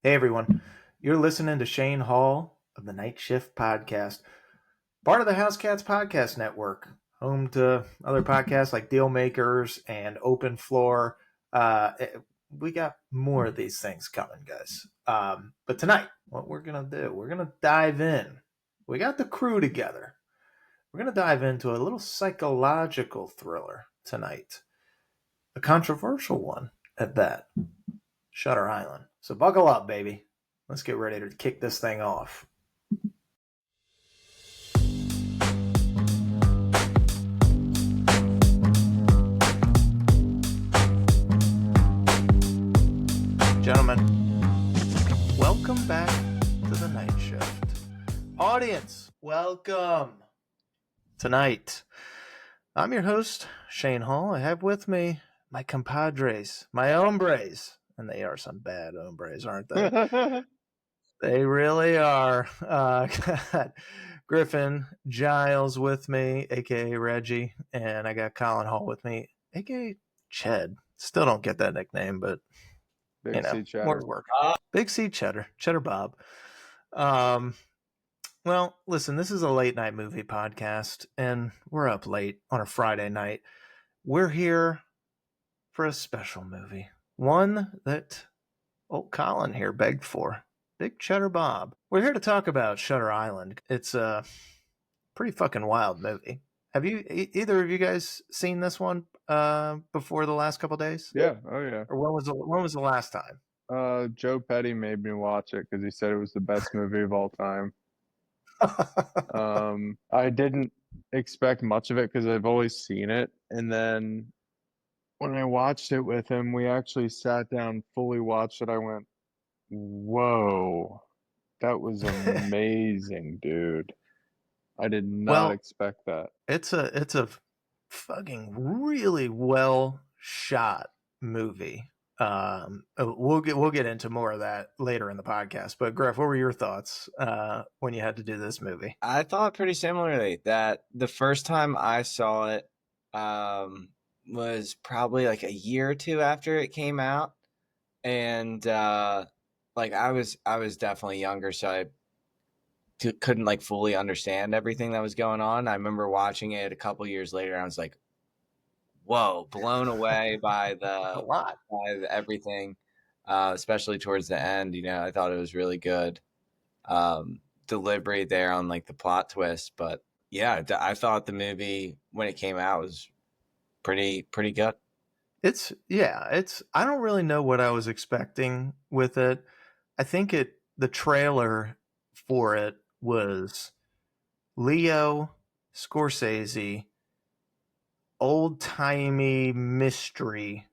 Hey everyone, you're listening to Shane Hall of the Nightshift podcast, part of the House Cats podcast network, home to other podcasts like Deal Makers and Open Floor. We got more of these things coming, guys. But tonight, what we're gonna do, we're gonna dive in. We got the crew together. We're gonna dive into a little psychological thriller tonight, a controversial one at that. Shutter Island. So buckle up, baby. Let's get ready to kick this thing off. Gentlemen, welcome back to the Night Shift. Audience, welcome. Tonight, I'm your host, Shane Hall. I have with me my compadres, my hombres, and they are some bad hombres, aren't they? They really are. Got Griffin Giles with me, a.k.a. Reggie, and I got Colin Hall with me, a.k.a. Ched. Still don't get that nickname, but, Big C Cheddar. more work. Big C Cheddar. Cheddar Bob. Well, listen, this is a late night movie podcast, and we're up late on a Friday night. We're here for a special movie. One that old Colin here begged for. Big Cheddar Bob. We're here to talk about Shutter Island. It's a pretty fucking wild movie. Have you either of you guys seen this one before the last couple days? Yeah, oh yeah. Or when was the last time? Joe Petty made me watch it because he said it was the best movie of all time. I didn't expect much of it because I've always seen it, and then when I watched it with him, we actually sat down, fully watched it. I went, "Whoa, that was amazing, dude! I did not expect that." It's a fucking really well shot movie. We'll get into more of that later in the podcast. But Griff, what were your thoughts when you had to do this movie? I thought pretty similarly that the first time I saw it was probably like a year or two after it came out, and like I was definitely younger, so I couldn't like fully understand everything that was going on. I remember watching it a couple years later, and I was like, "Whoa!" Blown away by everything, especially towards the end. You know, I thought it was really good. Delivery there on like the plot twist, but yeah, I thought the movie when it came out was pretty good. I don't really know what I was expecting with it. I think the trailer for it was Leo Scorsese, old-timey mystery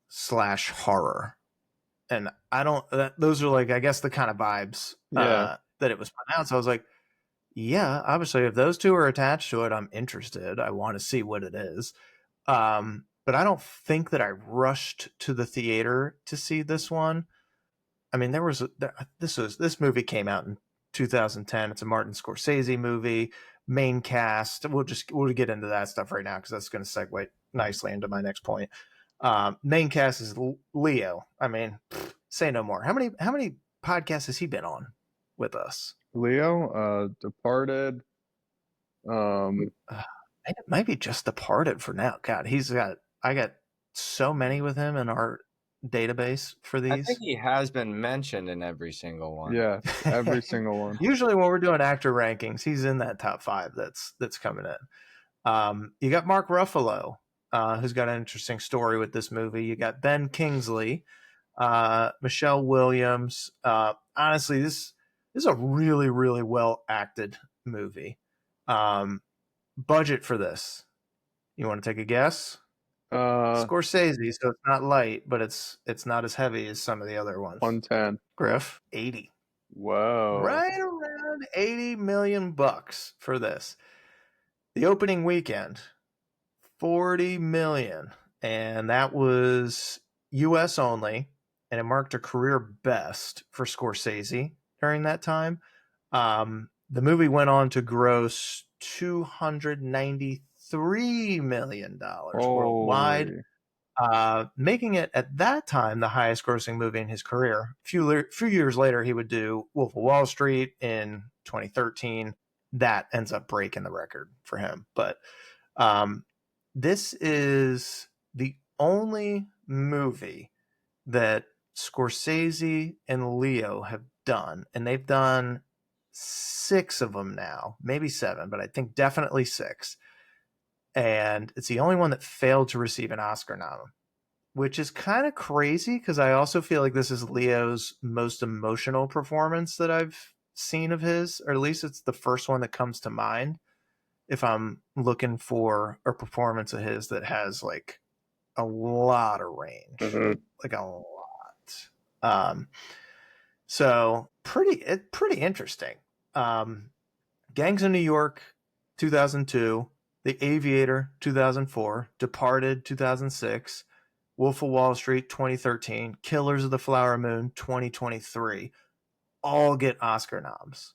/ horror. And those are like, I guess, the kind of vibes that it was put out. So I was like, yeah, obviously if those two are attached to it, I'm interested. I want to see what it is. But I don't think that I rushed to the theater to see this one. I mean, this movie came out in 2010. It's a Martin Scorsese movie, main cast. We'll get into that stuff right now because that's going to segue nicely into my next point. Main cast is Leo. I mean, say no more. How many podcasts has he been on with us? Leo, Departed. It might be just Departed for now. God, I got so many with him in our database for these. I think he has been mentioned in every single one. Yeah, every single one. Usually when we're doing actor rankings, he's in that top 5 that's coming in. You got Mark Ruffalo, who's got an interesting story with this movie. You got Ben Kingsley, Michelle Williams. Honestly, this is a really, really well acted movie. Budget for this, you want to take a guess? Scorsese, so it's not light, but it's not as heavy as some of the other ones. 110. Griff, 80. Whoa. Right around $80 million for this. The opening weekend, $40 million, and that was U.S. only, and it marked a career best for Scorsese during that time. The movie went on to gross $293 million worldwide. making it at that time the highest grossing movie in his career. Few years later, he would do Wolf of Wall Street in 2013. That ends up breaking the record for him. But this is the only movie that Scorsese and Leo have done, and they've done 6 of them now, maybe 7, but I think definitely 6. And it's the only one that failed to receive an Oscar nom, which is kind of crazy because I also feel like this is Leo's most emotional performance that I've seen of his, or at least it's the first one that comes to mind if I'm looking for a performance of his that has like a lot of range, like a lot. So pretty interesting. Gangs of New York, 2002. The Aviator, 2004. Departed, 2006. Wolf of Wall Street, 2013. Killers of the Flower Moon, 2023. All get Oscar noms.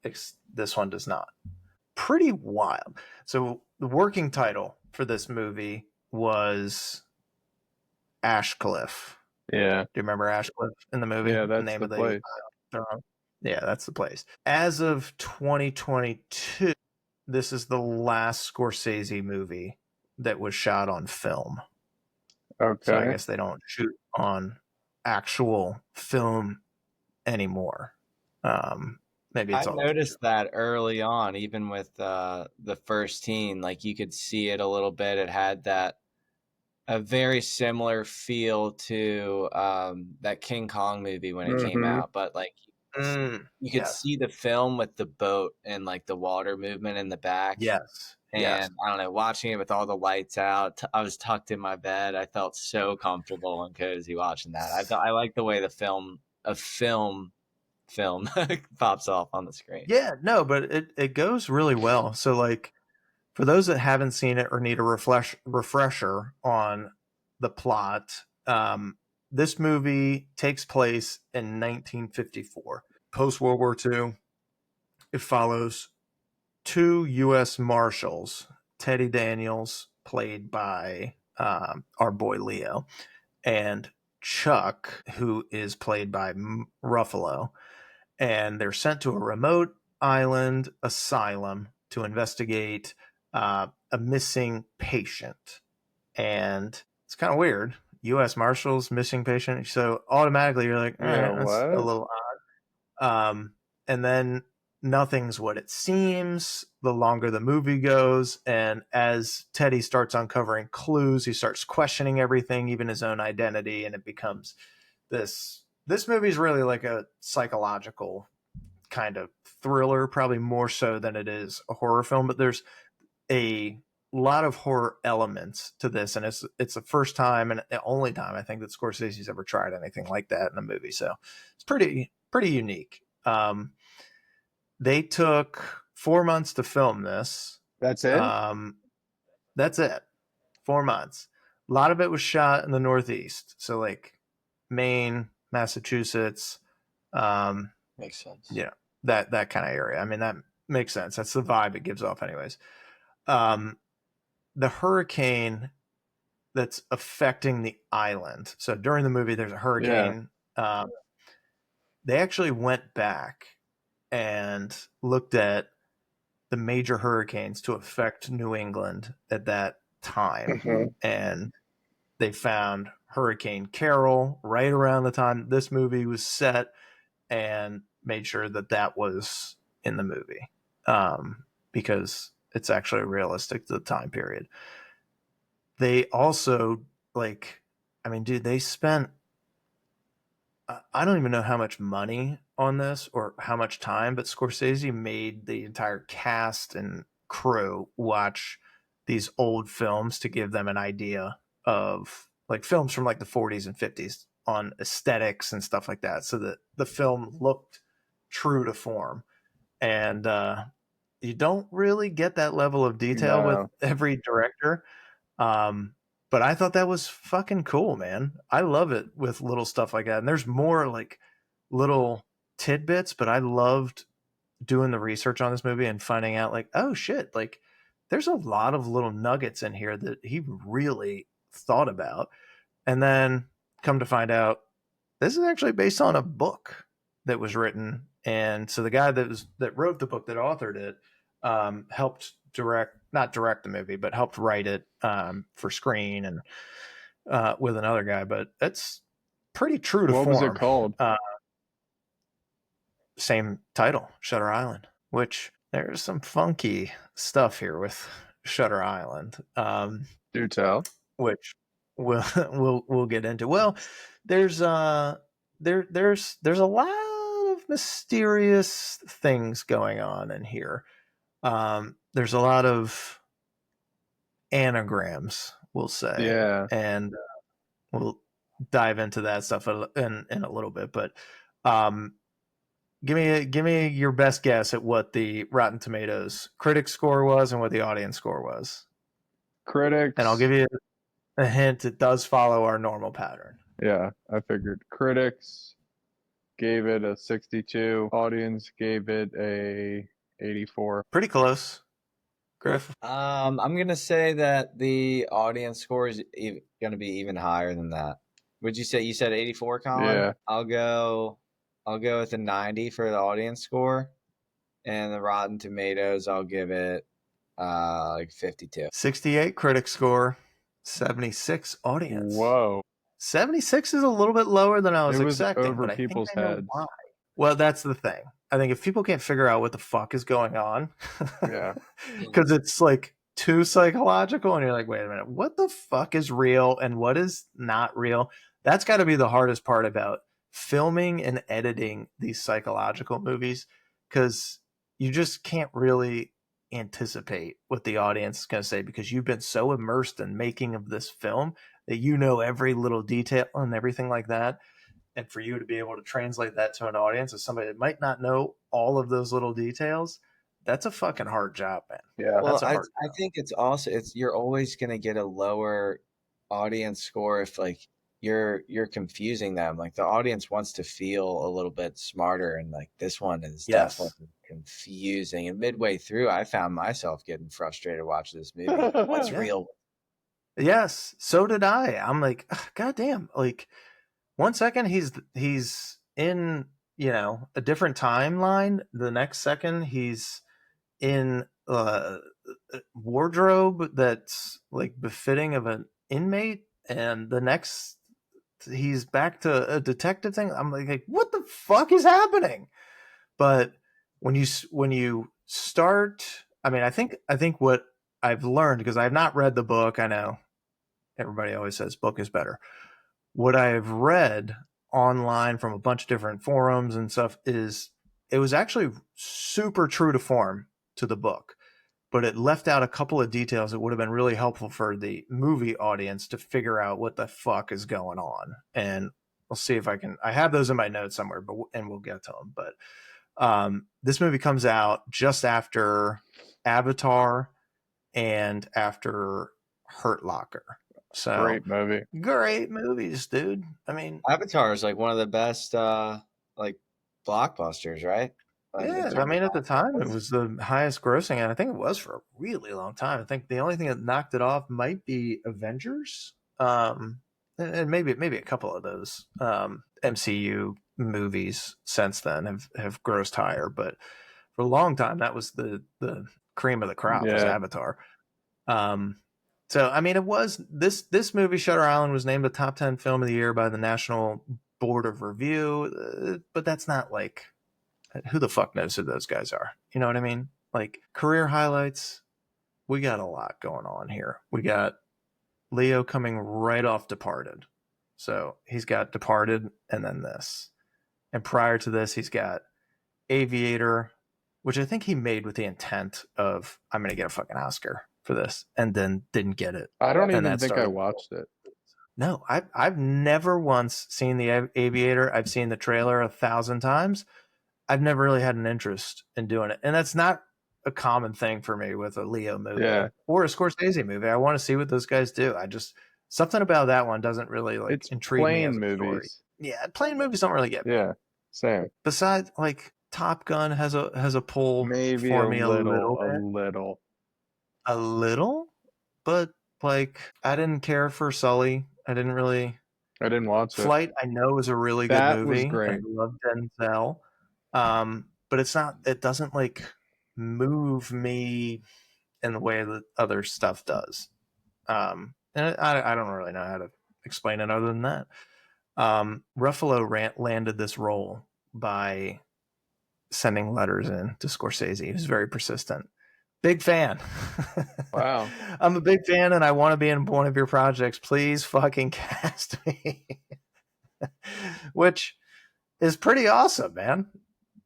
This one does not. Pretty wild. So the working title for this movie was Ashecliffe. Yeah. Do you remember Ashecliffe in the movie? Yeah, that's the place. Yeah, that's the place. As of 2022, this is the last Scorsese movie that was shot on film. Okay. So I guess they don't shoot on actual film anymore. Maybe it's I noticed that early on, even with the first teen, like you could see it a little bit. It had a very similar feel to that King Kong movie when it came out, but like you could see the film with the boat and like the water movement in the back. Yes. And I don't know, watching it with all the lights out, I was tucked in my bed. I felt so comfortable and cozy watching that. I like the way the film pops off on the screen. Yeah, no, but it goes really well. So like for those that haven't seen it or need a refresher on the plot, this movie takes place in 1954, post World War II. It follows 2 U.S. Marshals, Teddy Daniels, played by our boy Leo, and Chuck, who is played by Ruffalo. And they're sent to a remote island asylum to investigate a missing patient. And it's kind of weird. U.S. Marshals, missing patient. So automatically you're like, all right, that's a little odd. And then nothing's what it seems the longer the movie goes. And as Teddy starts uncovering clues, he starts questioning everything, even his own identity. And it becomes this movie is really like a psychological kind of thriller, probably more so than it is a horror film, but there's a lot of horror elements to this, and it's the first time and the only time I think that Scorsese's ever tried anything like that in a movie, so it's pretty unique. They took 4 months to film this. That's it? That's it. 4 months. A lot of it was shot in the Northeast, so like Maine, Massachusetts, makes sense. Yeah, that kind of area. I mean, that makes sense. That's the vibe it gives off, anyways. The hurricane that's affecting the island. So during the movie, there's a hurricane. Yeah. They actually went back and looked at the major hurricanes to affect New England at that time, and they found Hurricane Carol right around the time this movie was set, and made sure that was in the movie, because it's actually realistic to the time period. They also, they spent, I don't even know how much money on this or how much time, but Scorsese made the entire cast and crew watch these old films to give them an idea of like films from like the 40s and 50s on aesthetics and stuff like that, so that the film looked true to form. And you don't really get that level of detail with every director. But I thought that was fucking cool, man. I love it with little stuff like that. And there's more like little tidbits, but I loved doing the research on this movie and finding out like, oh shit, like there's a lot of little nuggets in here that he really thought about. And then come to find out, this is actually based on a book that was written. And so the guy that wrote the book, that authored it, helped not direct the movie, but helped write it for screen and with another guy. But it's pretty true to form. What was it called? Same title, Shutter Island, which there's some funky stuff here with Shutter Island. Do tell. Which we'll get into. Well, there's a lot of mysterious things going on in here. There's a lot of anagrams, we'll say. Yeah. And we'll dive into that stuff in a little bit. But give me your best guess at what the Rotten Tomatoes critic score was and what the audience score was. Critics. And I'll give you a hint. It does follow our normal pattern. Yeah, I figured. Critics gave it a 62. Audience gave it a 84. Pretty close. Griff? I'm gonna say that the audience score is gonna be even higher than that. Would you say you said 84, Colin? Yeah. I'll go with a 90 for the audience score, and the Rotten Tomatoes, I'll give it like 52. 68 critic score, 76 audience. Whoa. 76 is a little bit lower than I was expecting. Over but people's I think I know heads. why. Well, that's the thing. I think if people can't figure out what the fuck is going on, yeah, because it's like too psychological, and you're like, wait a minute, what the fuck is real and what is not real? That's got to be the hardest part about filming and editing these psychological movies, because you just can't really anticipate what the audience is going to say, because you've been so immersed in making of this film that you know every little detail and everything like that. And for you to be able to translate that to an audience as somebody that might not know all of those little details, that's a fucking hard job, man. Yeah. Well, that's a hard I think it's also, you're always going to get a lower audience score if like you're confusing them. Like the audience wants to feel a little bit smarter, and like this one is definitely confusing. And midway through, I found myself getting frustrated watching this movie. What's real? Yes, so did I. I'm like, God damn, like, one second he's in, a different timeline. The next second he's in a wardrobe that's like befitting of an inmate, and the next he's back to a detective thing. I'm like, what the fuck is happening? But when you start, I mean, I think what I've learned, because I have not read the book. I know everybody always says book is better. What I've read online from a bunch of different forums and stuff is it was actually super true to form to the book, but it left out a couple of details that would have been really helpful for the movie audience to figure out what the fuck is going on. And we'll see if I have those in my notes somewhere, and we'll get to them. But this movie comes out just after Avatar and after Hurt Locker. So great movies, dude. I mean, Avatar is like one of the best like blockbusters, right? Like, yeah, I mean, at the time it was the highest grossing, and I think it was for a really long time. I think the only thing that knocked it off might be Avengers, and maybe a couple of those MCU movies since then have grossed higher. But for a long time, that was the cream of the crop, was Avatar. So, I mean, it was this movie, Shutter Island, was named a top 10 film of the year by the National Board of Review. But that's not like, who the fuck knows who those guys are? You know what I mean? Like, career highlights, we got a lot going on here. We got Leo coming right off Departed. So he's got Departed and then this. And prior to this, he's got Aviator, which I think he made with the intent of, I'm going to get a fucking Oscar for this, and then didn't get it. I don't even think I watched it. No, I've never once seen the Aviator. I've seen the trailer 1,000 times. I've never really had an interest in doing it, and that's not a common thing for me with a Leo movie or a Scorsese movie. I want to see what those guys do. Something about that one doesn't really intrigue me as a story. Yeah, plain movies don't really get me. Yeah, same. Besides, like, Top Gun has a pull maybe for me a little. A little, but like, I didn't care for Sully. I didn't watch it. Flight, I know, is a really good That movie. was great. I love Denzel. But it doesn't like move me in the way that other stuff does. And I don't really know how to explain it other than that. Ruffalo landed this role by sending letters in to Scorsese. He was very persistent. Big fan. Wow. I'm a big fan and I want to be in one of your projects. Please fucking cast me. Which is pretty awesome, man.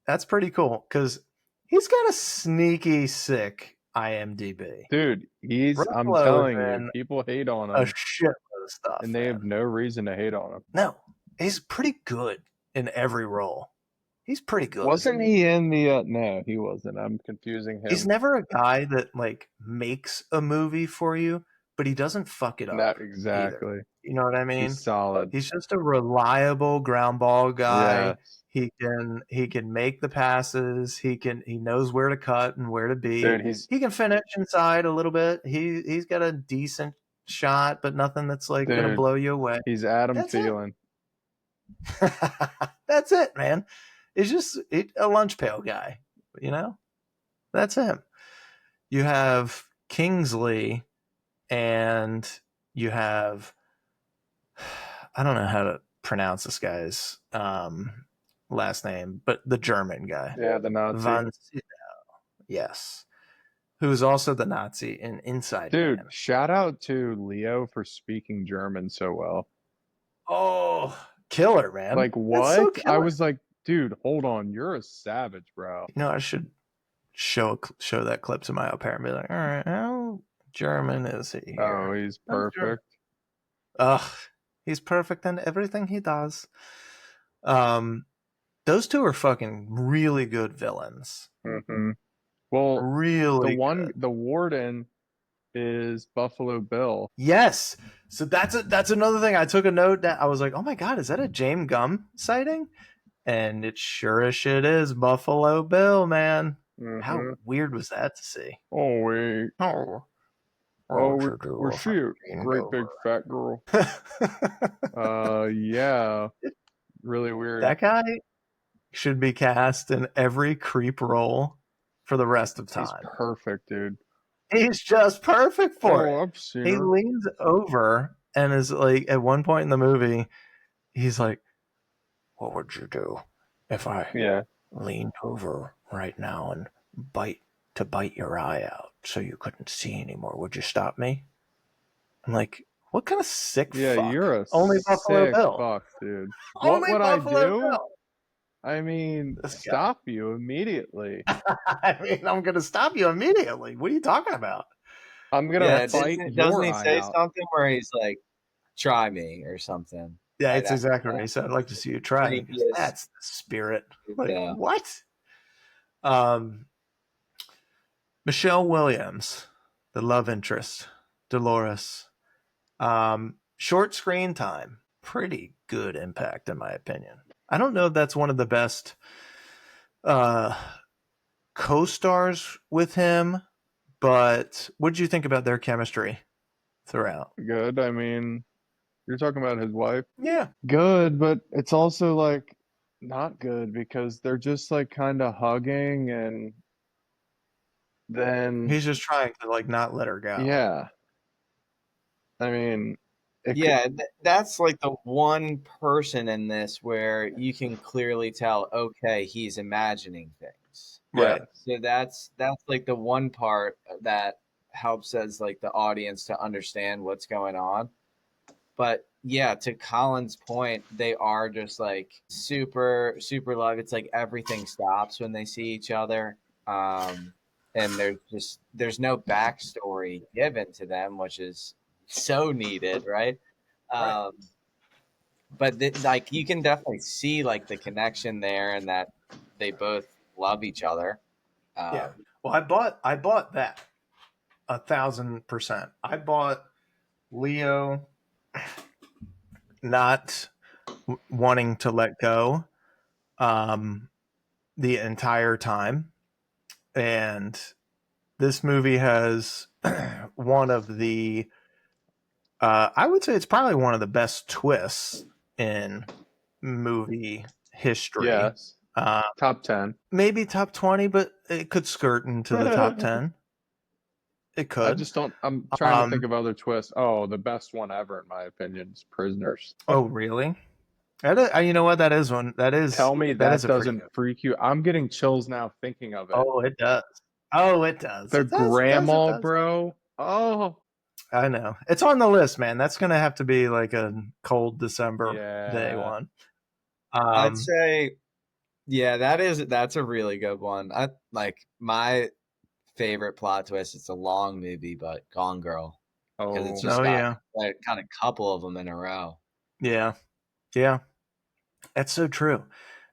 That's pretty cool because he's got a sneaky sick IMDb. Dude, I'm telling you, people hate on him. A shitload of stuff. And they have no reason to hate on him. No, he's pretty good in every role. He's pretty good. Wasn't he in the no, he wasn't. I'm confusing him. He's never a guy that like makes a movie for you, but he doesn't fuck it up. Not exactly. Either. You know what I mean? He's solid. He's just a reliable ground ball guy. Yes. He can make the passes. He knows where to cut and where to be. Dude, he can finish inside a little bit. He's got a decent shot, but nothing that's like gonna blow you away. He's Adam Thielen. That's it, man. It's just a lunch pail guy, you know? That's him. You have Kingsley and you have, I don't know how to pronounce this guy's last name, but the German guy. Yeah, the Nazi. Von Sydow. Yes. Who's also the Nazi in Inside Dude, Man. Shout out to Leo for speaking German so well. Oh, killer, man. Like, what? So I was like, dude, hold on. You're a savage, bro. You know, I should show that clip to my au pair and be like, all right, how German is he here? Oh, he's perfect. He's perfect in everything he does. Those two are fucking really good villains. Mm-hmm. Well, really the warden is Buffalo Bill. Yes. So that's another thing. I took a note that I was like, oh my God, is that a James Gumb sighting? And it sure as shit is Buffalo Bill, man. Mm-hmm. How weird was that to see? Oh, wait. Was she a great big fat girl? Yeah. Really weird. That guy should be cast in every creep role for the rest of time. He's perfect, dude. He's just perfect for it. I've seen he her. Leans over and is like, at one point in the movie, he's like, what would you do if I leaned over right now and bite your eye out so you couldn't see anymore? Would you stop me? I'm like, what kind of sick fuck? Yeah, you're a only Buffalo Bill. Fuck, dude. Only what would Buffalo I do? Bill. I mean, stop you immediately. I mean, I'm going to stop you immediately. What are you talking about? I'm going to fight your Doesn't he say out. something where he's like, try me or something? Yeah, it's exactly right. He said, I'd like to see you try. That's the spirit. Like, what? Michelle Williams, the love interest, Dolores. Short screen time. Pretty good impact, in my opinion. I don't know if that's one of the best co-stars with him, but what did you think about their chemistry throughout? Good. I mean, you're talking about his wife? Yeah. Good, but it's also like not good because they're just like kind of hugging and then he's just trying to like not let her go. Yeah. I mean, that's like the one person in this where you can clearly tell, okay, he's imagining things. Right. So that's like the one part that helps as like the audience to understand what's going on. But yeah, to Colin's point, they are just like super, super love. It's like everything stops when they see each other. And there's no backstory given to them, which is so needed, right? But like you can definitely see like the connection there and that they both love each other. Yeah. Well, I bought that 1,000%. I bought Leo not wanting to let go the entire time. And this movie has one of the I would say it's probably one of the best twists in movie history. Yes. Top 10. Maybe top 20, but it could skirt into the top 10. It could. I'm trying to think of other twists. Oh, the best one ever, in my opinion, is Prisoners. Oh, really? You know what? That is one. That is. Tell me that doesn't freak you. I'm getting chills now thinking of it. Oh, it does. Oh, it does. The it does, grandma, it does. bro. Oh. I know. It's on the list, man. That's going to have to be like a cold December day one. I'd say, yeah, that's a really good one. I like my favorite plot twist. It's a long movie, but Gone Girl. Because it's just got like, kind of couple of them in a row. Yeah. Yeah. That's so true.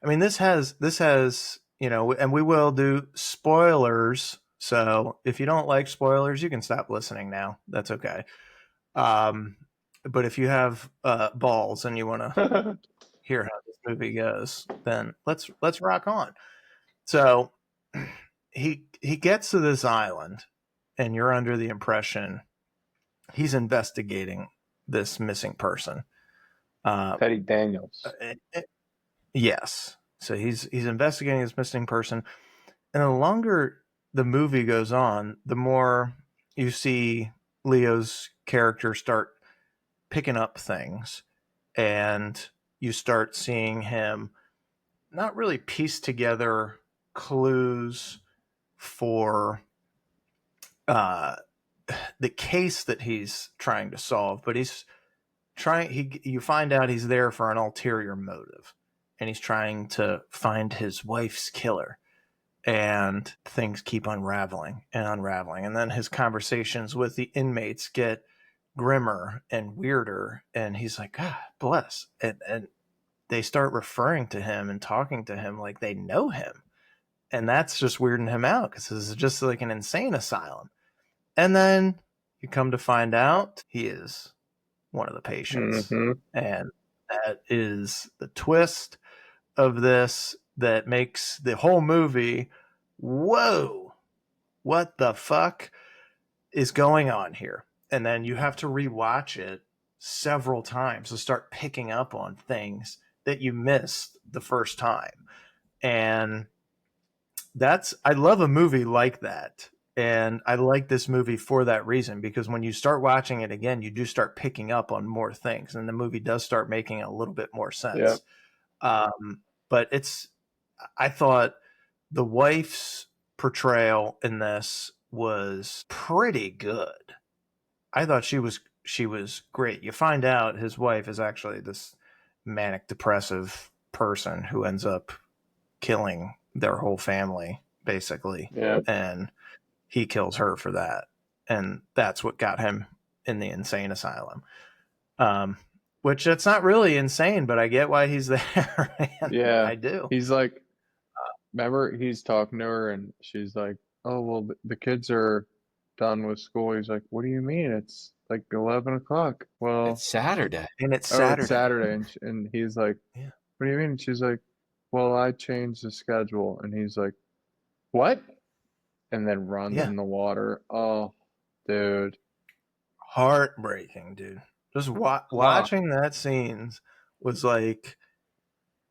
I mean, this has, you know, and we will do spoilers. So if you don't like spoilers, you can stop listening now. That's okay. But if you have balls and you want to hear how this movie goes, then let's rock on. So he gets to this island, and you're under the impression he's investigating this missing person. Petty Daniels. Yes. So he's investigating this missing person, and the longer the movie goes on, the more you see Leo's character start picking up things, and you start seeing him not really piece together clues for the case that he's trying to solve, but you find out he's there for an ulterior motive, and he's trying to find his wife's killer, and things keep unraveling, and then his conversations with the inmates get grimmer and weirder, and he's like, God bless, and they start referring to him and talking to him like they know him, and that's just weirding him out because this is just like an insane asylum. And then you come to find out he is one of the patients, and that is the twist of this that makes the whole movie, whoa, what the fuck is going on here? And then you have to rewatch it several times to start picking up on things that you missed the first time. And I love a movie like that. And I like this movie for that reason, because when you start watching it again, you do start picking up on more things, and the movie does start making a little bit more sense. But I thought the wife's portrayal in this was pretty good. I thought she was great. You find out his wife is actually this manic depressive person who ends up killing their whole family, basically. Yeah. And he kills her for that. And that's what got him in the insane asylum. Which it's not really insane, but I get why he's there. Yeah. I do. He's like, remember he's talking to her and she's like, oh, well, the kids are done with school. He's like, what do you mean? It's like 11 o'clock. Well, it's Saturday. And it's Saturday. It's Saturday. And he's like, yeah. What do you mean? And she's like, well, I changed the schedule. And he's like, what? And then runs in the water. Oh, dude. Heartbreaking, dude. Just watching that scene was like,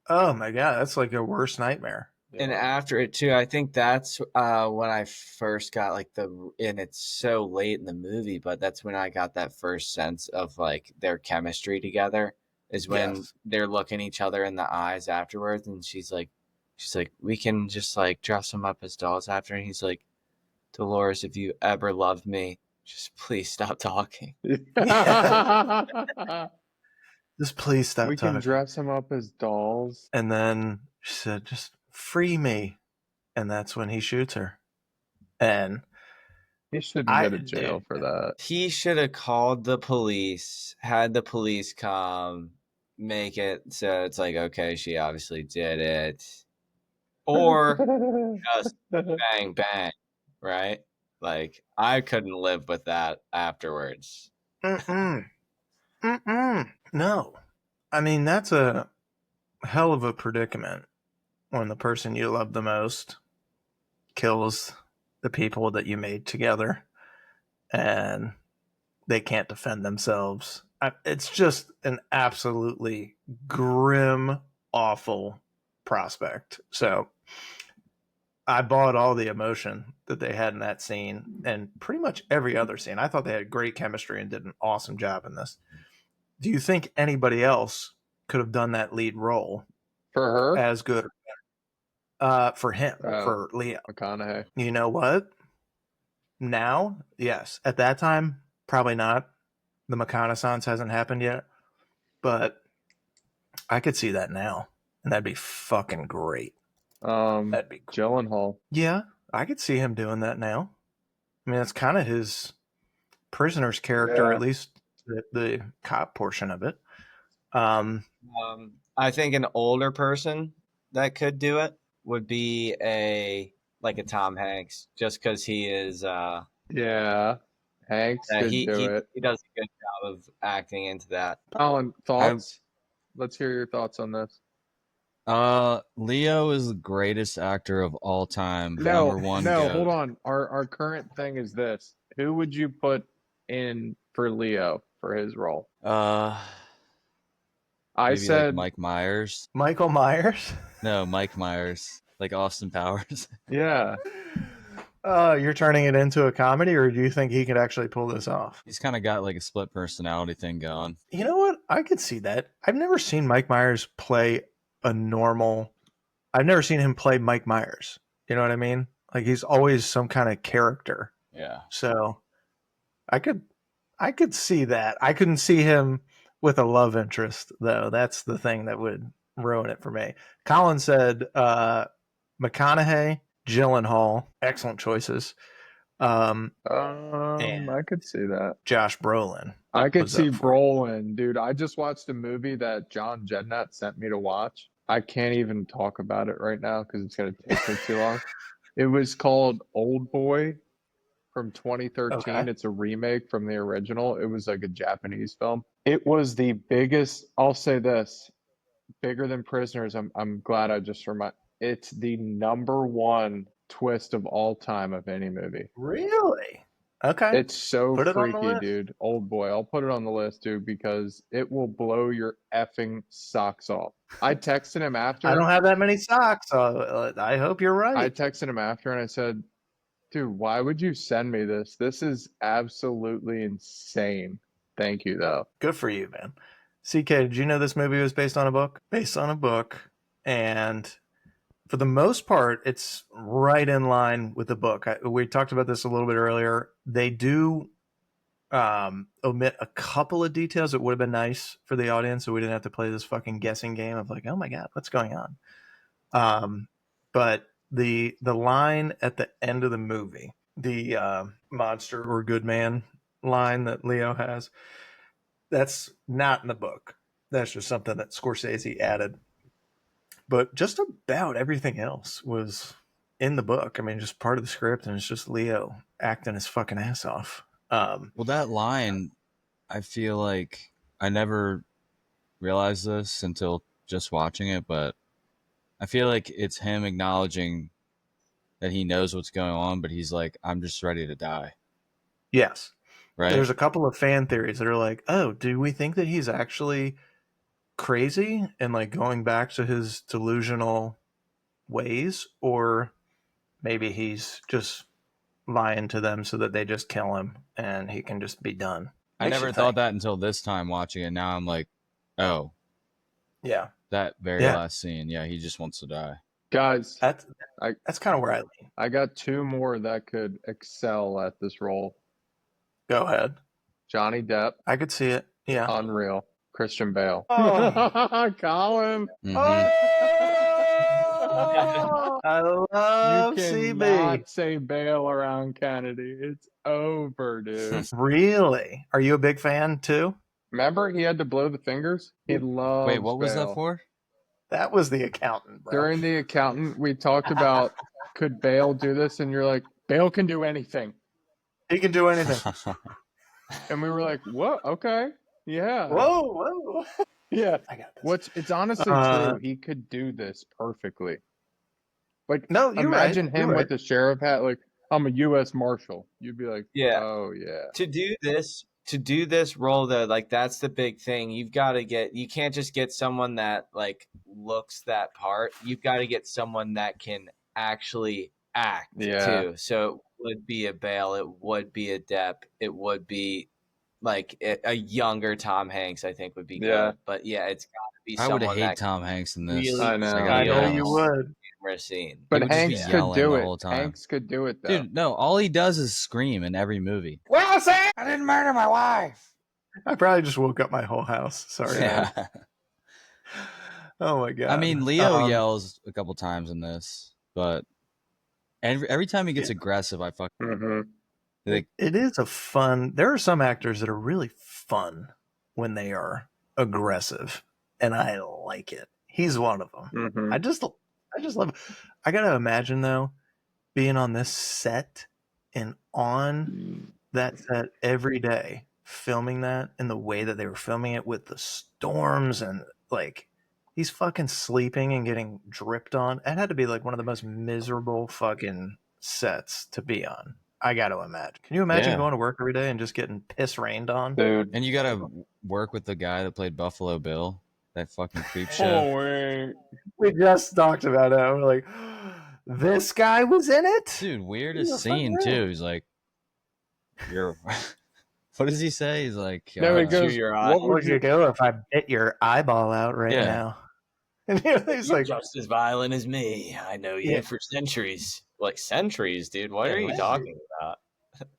oh my God, that's like a worst nightmare. And after it too, I think that's when I first got like and it's so late in the movie, but that's when I got that first sense of like their chemistry together, is when they're looking each other in the eyes afterwards, and she's like, we can just like dress them up as dolls after, and he's like, Dolores, if you ever loved me, just please stop talking. Just please stop talking. We can dress them up as dolls. And then she said, just free me. And that's when he shoots her. And he shouldn't go to jail for that. He should have called the police, had the police come, make it so it's like, okay, she obviously did it. Or just bang, bang, right? Like, I couldn't live with that afterwards. No. I mean, that's a hell of a predicament when the person you love the most kills the people that you made together. And they can't defend themselves. It's just an absolutely grim, awful prospect. So I bought all the emotion that they had in that scene and pretty much every other scene. I thought they had great chemistry and did an awesome job in this. Do you think anybody else could have done that lead role for her as good? For him, for Leo McConaughey. You know what? Now, yes. At that time, probably not. The McConaissance hasn't happened yet, but I could see that now, and that'd be fucking great. That'd be cool. Gyllenhaal. Yeah, I could see him doing that now. I mean, that's kind of his prisoner's character, at least the cop portion of it. I think an older person that could do it would be a Tom Hanks, just because he is. Hanks could do it. He does a good job of acting into that. Colin, thoughts? Let's hear your thoughts on this. Leo is the greatest actor of all time. No, Number one. No, hold on. Our current thing is this. Who would you put in for Leo for his role? I said like Mike Myers. Michael Myers? No, Mike Myers. Like Austin Powers. Yeah. You're turning it into a comedy, or do you think he could actually pull this off? He's kind of got like a split personality thing going. You know what? I could see that. I've never seen Mike Myers play a normal... I've never seen him play Mike Myers. You know what I mean? Like, he's always some kind of character. Yeah. So I could see that. I couldn't see him with a love interest, though. That's the thing that would ruin it for me. Colin said McConaughey, Gyllenhaal, excellent choices. I could see that. Josh Brolin. I could see Brolin, dude. I just watched a movie that John Jednat sent me to watch. I can't even talk about it right now because it's going to take me too long. It was called Old Boy from 2013. Okay. It's a remake from the original. It was like a Japanese film. It was the biggest, I'll say this, bigger than Prisoners. I'm glad I just reminded. It's the #1 twist of all time of any movie. Really? Okay. It's so freaky, dude. Old Boy. I'll put it on the list, dude, because it will blow your effing socks off. I texted him after. I don't have that many socks, so I hope you're right. I texted him after and I said, dude, why would you send me this? This is absolutely insane. Thank you, though. Good for you, man. CK, did you know this movie was based on a book? Based on a book, and for the most part, it's right in line with the book. We talked about this a little bit earlier. They do omit a couple of details that would have been nice for the audience, so we didn't have to play this fucking guessing game of like, oh my god, what's going on? But the line at the end of the movie, the monster or good man line that Leo has, that's not in the book. That's just something that Scorsese added. But just about everything else was in the book. I mean, just part of the script, and it's just Leo acting his fucking ass off. Well, that line, I feel like I never realized this until just watching it, but I feel like it's him acknowledging that he knows what's going on, but he's like, I'm just ready to die. Yes. Right. There's a couple of fan theories that are like, oh, do we think that he's actually crazy and like going back to his delusional ways, or maybe he's just lying to them so that they just kill him and he can just be done. I never thought that until this time watching it. Now I'm like, oh yeah, that very last scene, yeah, he just wants to die. Guys, that's kind of where I lean. I got 2 more that could excel at this role. Go ahead. Johnny Depp. I could see it. Yeah. Unreal. Christian Bale. Oh. Colin. Mm-hmm. Oh. I love CB. You cannot say Bale around Kennedy. It's over, dude. Really? Are you a big fan too? Remember he had to blow the fingers? He loves Wait, what was Bale. that for? That was The Accountant, bro. During The Accountant, we talked about could Bale do this? And you're like, Bale can do anything. He can do anything. And we were like, what? Okay. Yeah. Whoa. Yeah. I got this. It's honestly true. He could do this perfectly. Like, no, imagine him with the sheriff hat. Like, I'm a U.S. Marshal. You'd be like, yeah. Oh, yeah. To do this to do this role though, like that's the big thing. You can't just get someone that like looks that part. You've got to get someone that can actually act too. So it would be a Bale, it would be a Depp, it would be like a younger Tom Hanks, I think would be good. But yeah, it's got to be someone I would hate that Tom Hanks in this. really I know. I know you would. Scene. But He would just be Hanks could yelling do the it. whole time. Hanks could do it, though. Dude, no, all he does is scream in every movie. Well, Sam, I didn't murder my wife. I probably just woke up my whole house. Sorry. Yeah. Oh my god. I mean, Leo yells a couple times in this, but every time he gets aggressive, I fucking like. It is a fun. There are some actors that are really fun when they are aggressive, and I like it. He's one of them. I just love it. I gotta imagine though, being on this set and on that set every day, filming that in the way that they were filming it with the storms and like he's fucking sleeping and getting dripped on. It had to be like one of the most miserable fucking sets to be on. I got to imagine. Can you imagine going to work every day and just getting piss rained on? Dude. And you got to work with the guy that played Buffalo Bill, that fucking creep show. Oh, wait. We just talked about it. We're like, this guy was in it? Dude, weirdest scene, too. He's like, you're... What does he say? He's like, No, he goes, what would you do if I bit your eyeball out right now? And he's You're like, just as violent as me. I know you for centuries. Like centuries, dude. What are you talking about?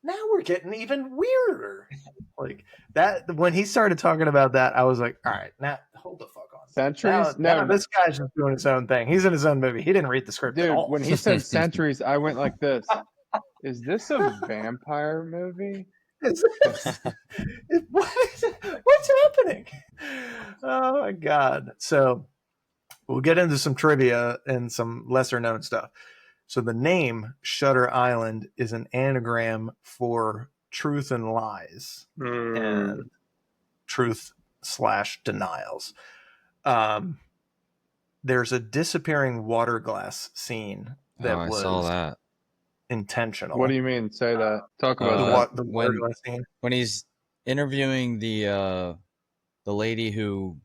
Now we're getting even weirder. Like that when he started talking about that, I was like, all right, now hold the fuck on. Centuries? Now this guy's just doing his own thing. Is in his own movie. He didn't read the script at all. When he said centuries, I went like this. Is this a vampire movie? What's happening? Oh my god. So we'll get into some trivia and some lesser known stuff. So the name Shutter Island is an anagram for truth and lies and truth/denials. There's a disappearing water glass scene that I was saw that. intentional. What do you mean? Say that. Talk about the water glass scene. When he's interviewing the lady who,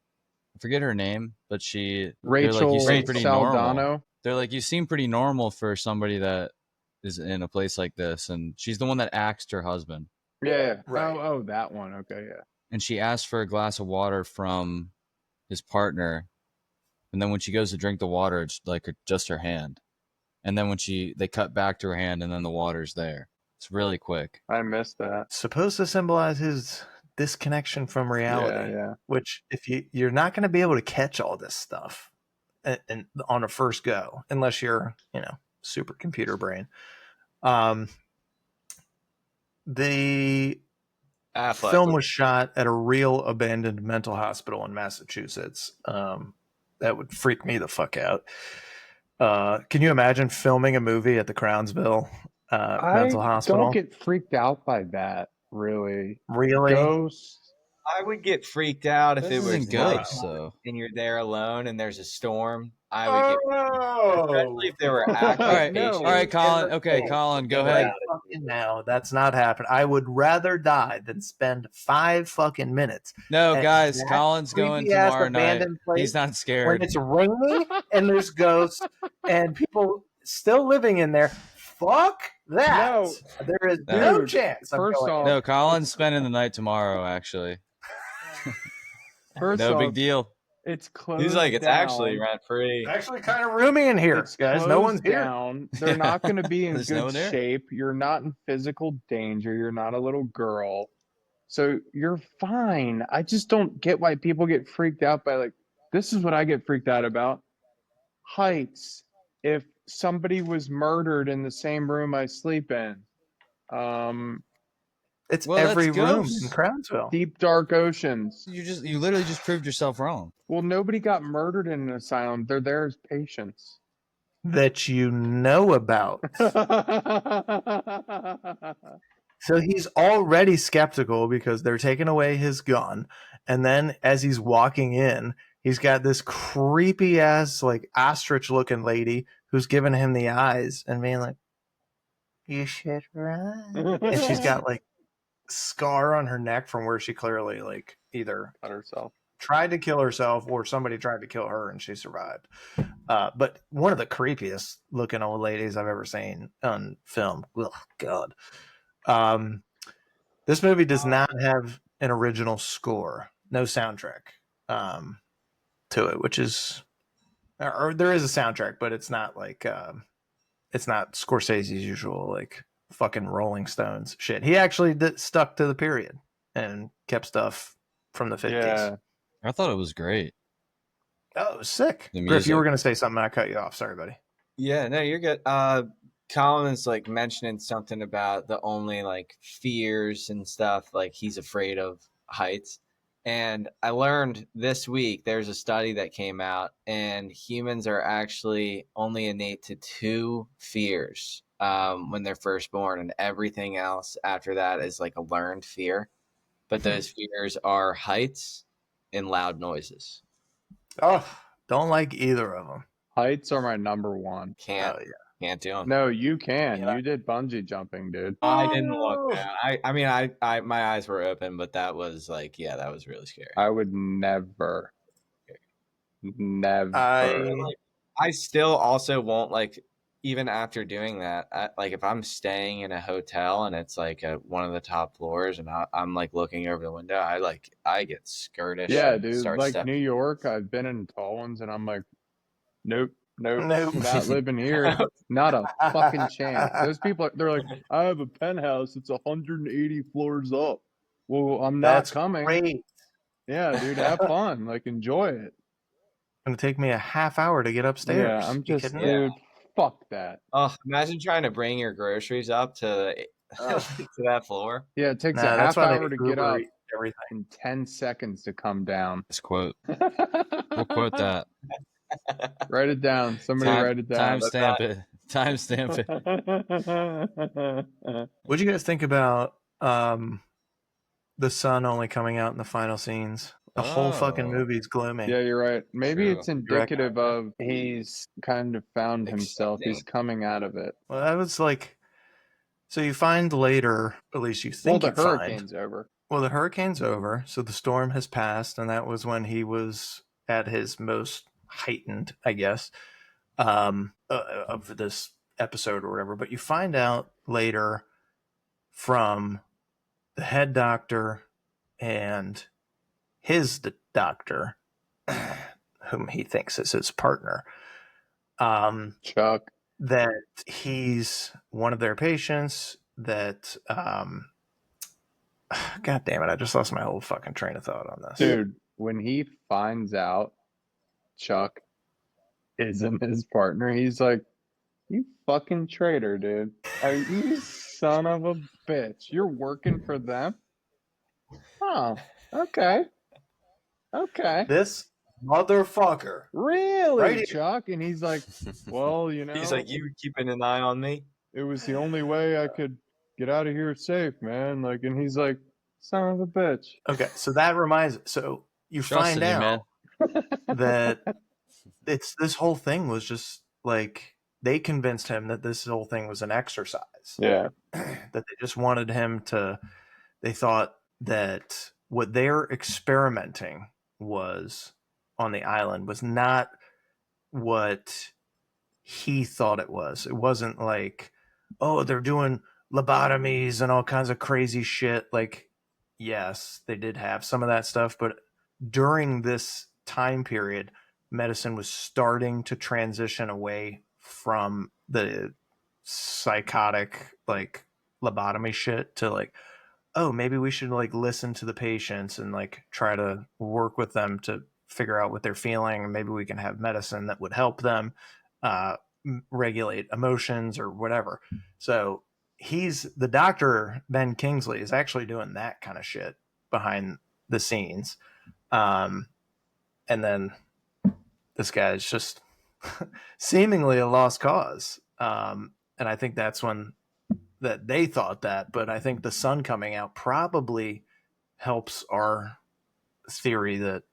I forget her name, but Rachel you seem pretty Saldano. Normal. They're like, you seem pretty normal for somebody that is in a place like this, and she's the one that axed her husband. Yeah. Right. Oh, that one. Okay, yeah. And she asked for a glass of water from his partner, and then when she goes to drink the water, it's like just her hand. And then when they cut back to her hand, and then the water's there. It's really quick. I missed that. Supposed to symbolize his disconnection from reality. Yeah. Which, if you're not going to be able to catch all this stuff and on a first go, unless you're, supercomputer brain. The film was shot at a real abandoned mental hospital in Massachusetts. That would freak me the fuck out. Can you imagine filming a movie at the Crownsville mental hospital? I don't get freaked out by that, really. Really? Ghosts. I would get freaked out if it was ghosts, and you're there alone and there's a storm. I would get especially if there were active all right, Colin. Okay, Colin, go ahead. No, that's not happening. I would rather die than spend 5 fucking minutes. No, guys, Colin's going tomorrow night. He's not scared. When it's raining and there's ghosts and people still living in there, fuck that. No, there is no chance. First off, no, Colin's spending the night tomorrow, actually. No big deal. It's closed. He's like, it's down. actually rent free. It's actually kind of roomy in here, guys. No one's here. Down. They're not going to be in good no one there. shape. You're not in physical danger. You're not a little girl. So you're fine. I just don't get why people get freaked out by, this is what I get freaked out about. Heights. If somebody was murdered in the same room I sleep in. It's every room in Crownsville. Deep, dark oceans. You literally just proved yourself wrong. Well, nobody got murdered in an asylum. They're there as patients. That you know about. So he's already skeptical because they're taking away his gun. And then as he's walking in, he's got this creepy ass, ostrich looking lady who's giving him the eyes and being like, you should run. And she's got scar on her neck from where she clearly like either Cut herself. tried to kill herself or somebody tried to kill her and she survived. But one of the creepiest looking old ladies I've ever seen on film. Oh God. This movie does not have an original score, no soundtrack to it, which is, or there is a soundtrack, but it's not like it's not Scorsese's usual like fucking Rolling Stones shit. He actually stuck to the period and kept stuff from the 50s. Yeah. I thought it was great. Oh, it was sick. The Griff, you music. were going to say something. I cut you off. Sorry, buddy. Yeah, no, you're good. Colin is like mentioning something about the only like fears and stuff, like he's afraid of heights. And I learned this week there's a study that came out, and humans are actually only innate to 2 fears when they're first born, and everything else after that is like a learned fear. But those fears are heights and loud noises. Oh, don't like either of them. Heights are my number one. Can't Oh, yeah. can't do them. No, you can. Yeah. You did bungee jumping, dude. I didn't look, man. I mean, I my eyes were open, but that was like, yeah, that was really scary. I would never. I still also won't like, even after doing that, like if I'm staying in a hotel and it's like one of the top floors and I'm like looking over the window, I get skirtish. Yeah, and dude. start Like stepping. New York, I've been in tall ones and I'm like, nope, Nope. not living here. Not a fucking chance. Those people, they're like, I have a penthouse. It's 180 floors up. Well, I'm not That's coming. great. Yeah, dude, have fun. Like, enjoy it. It's going to take me a half hour to get upstairs. Yeah, I'm You just, kidding me? dude, fuck that. Oh, imagine trying to bring your groceries up to to that floor. Yeah, it takes Nah, a that's half why hour they to get Uber up eat everything. and 10 seconds to come down. This quote. We'll quote that. Write it down. Somebody write it down. Timestamp it. Timestamp it. What'd you guys think about the sun only coming out in the final scenes? The whole fucking Oh. movie's gloomy. Yeah, you're right. Maybe True. it's indicative of he's kind of found himself. He's Accepting. coming out of it. Well, that was like, so you find later, at least you Well, think the you find. hurricane's over. Well, the hurricane's over, so the storm has passed, and that was when he was at his most heightened, I guess, of this episode or whatever. But you find out later from the head doctor and his doctor, whom he thinks is his partner, Chuck. that he's one of their patients, that God damn it, I just lost my whole fucking train of thought on this. Dude, when he finds out Chuck isn't his partner, he's like, you fucking traitor, dude. Are you son of a bitch? You're working for them? Oh, okay. Okay. This motherfucker. Really, Right here. Chuck? And he's like, well, you know, He's like, you keeping an eye on me? it was the only way I could get out of here safe, man. Like, and he's like, son of a bitch. Okay, so that reminds, so you Trusting find you, man. out that it's this whole thing was just like they convinced him that this whole thing was an exercise. Yeah. That they just wanted him to, they thought that what they're experimenting was on the island was not what he thought it was. It wasn't like, oh, they're doing lobotomies and all kinds of crazy shit. Like, yes, they did have some of that stuff, but during this time period, medicine was starting to transition away from the psychotic, like, lobotomy shit to like, oh, maybe we should like listen to the patients and like try to work with them to figure out what they're feeling, and maybe we can have medicine that would help them regulate emotions or whatever. So he's the doctor, Ben Kingsley, is actually doing that kind of shit behind the scenes. And then this guy's just seemingly a lost cause. And I think that's when that they thought that, but I think the sun coming out probably helps our theory that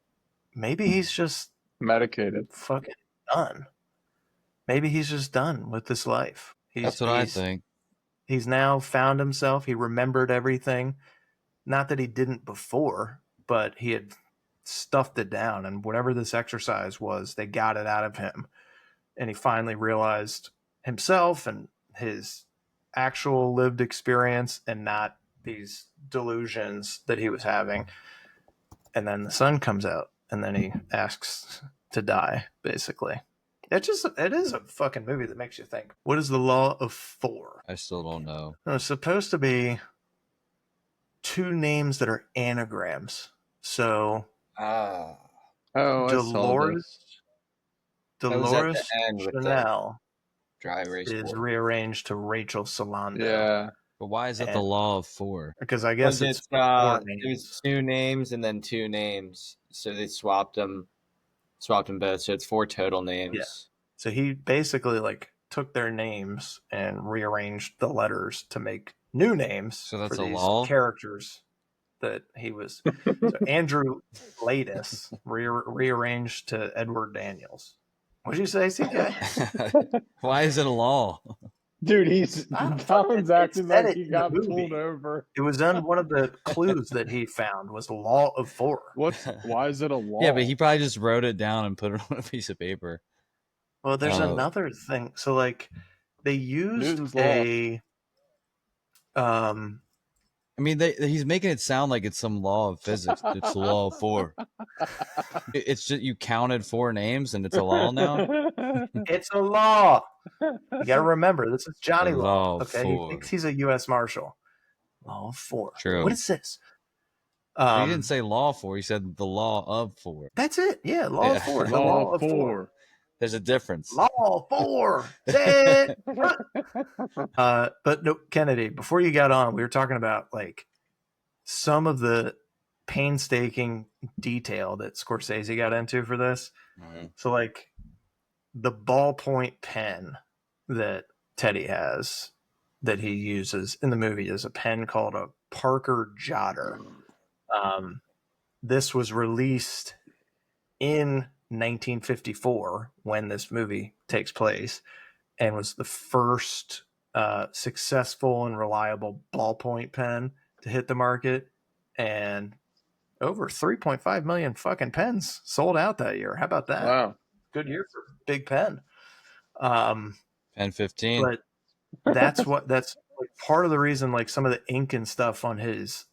maybe he's just Medicated. fucking done. Maybe he's just done with this life. That's what I think. He's now found himself. He remembered everything. not that he didn't before, but he had stuffed it down. And whatever this exercise was, they got it out of him. And he finally realized himself and his actual lived experience and not these delusions that he was having. And then the sun comes out and then he asks to die, basically. It is a fucking movie that makes you think. What is the law of 4? I still don't know. It's supposed to be 2 names that are anagrams. So I saw this. Dolores Chanel dry erase is board. rearranged to Rachel Solando. Yeah. But why is that the law of 4? Because I guess it was 2 names and then 2 names. So they swapped them both. So it's 4 total names. Yeah. So he basically like took their names and rearranged the letters to make new names. So that's for a these law? characters that he was. So Andrew Ladis rearranged to Edward Daniels. What'd you say, CK? Why is it a law? Dude, Tom's acting like he got movie. pulled over. It was on one of the clues that he found was the law of 4. Why is it a law? Yeah, but he probably just wrote it down and put it on a piece of paper. Well, there's another thing. So like they used Newton's a I mean, he's making it sound like it's some law of physics. It's the law of 4. It's just you counted 4 names and it's a law now? It's a law. You got to remember, this is Johnny The Law. law of Okay, 4. he thinks he's a U.S. Marshal. Law of 4. True. What is this? He didn't say law 4. He said the law of 4. That's it. Yeah, law of 4. The Law of 4. There's a difference. Law of 4. Say it. But no, Kennedy, before you got on, we were talking about like some of the painstaking detail that Scorsese got into for this. Mm-hmm. So like the ballpoint pen that Teddy has that he uses in the movie is a pen called a Parker Jotter. This was released in 1954 when this movie takes place and was the first successful and reliable ballpoint pen to hit the market, and over 3.5 million fucking pens sold out that year. How about that? Wow. Good year for Big Pen. Pen 15. But that's like part of the reason like some of the ink and stuff on his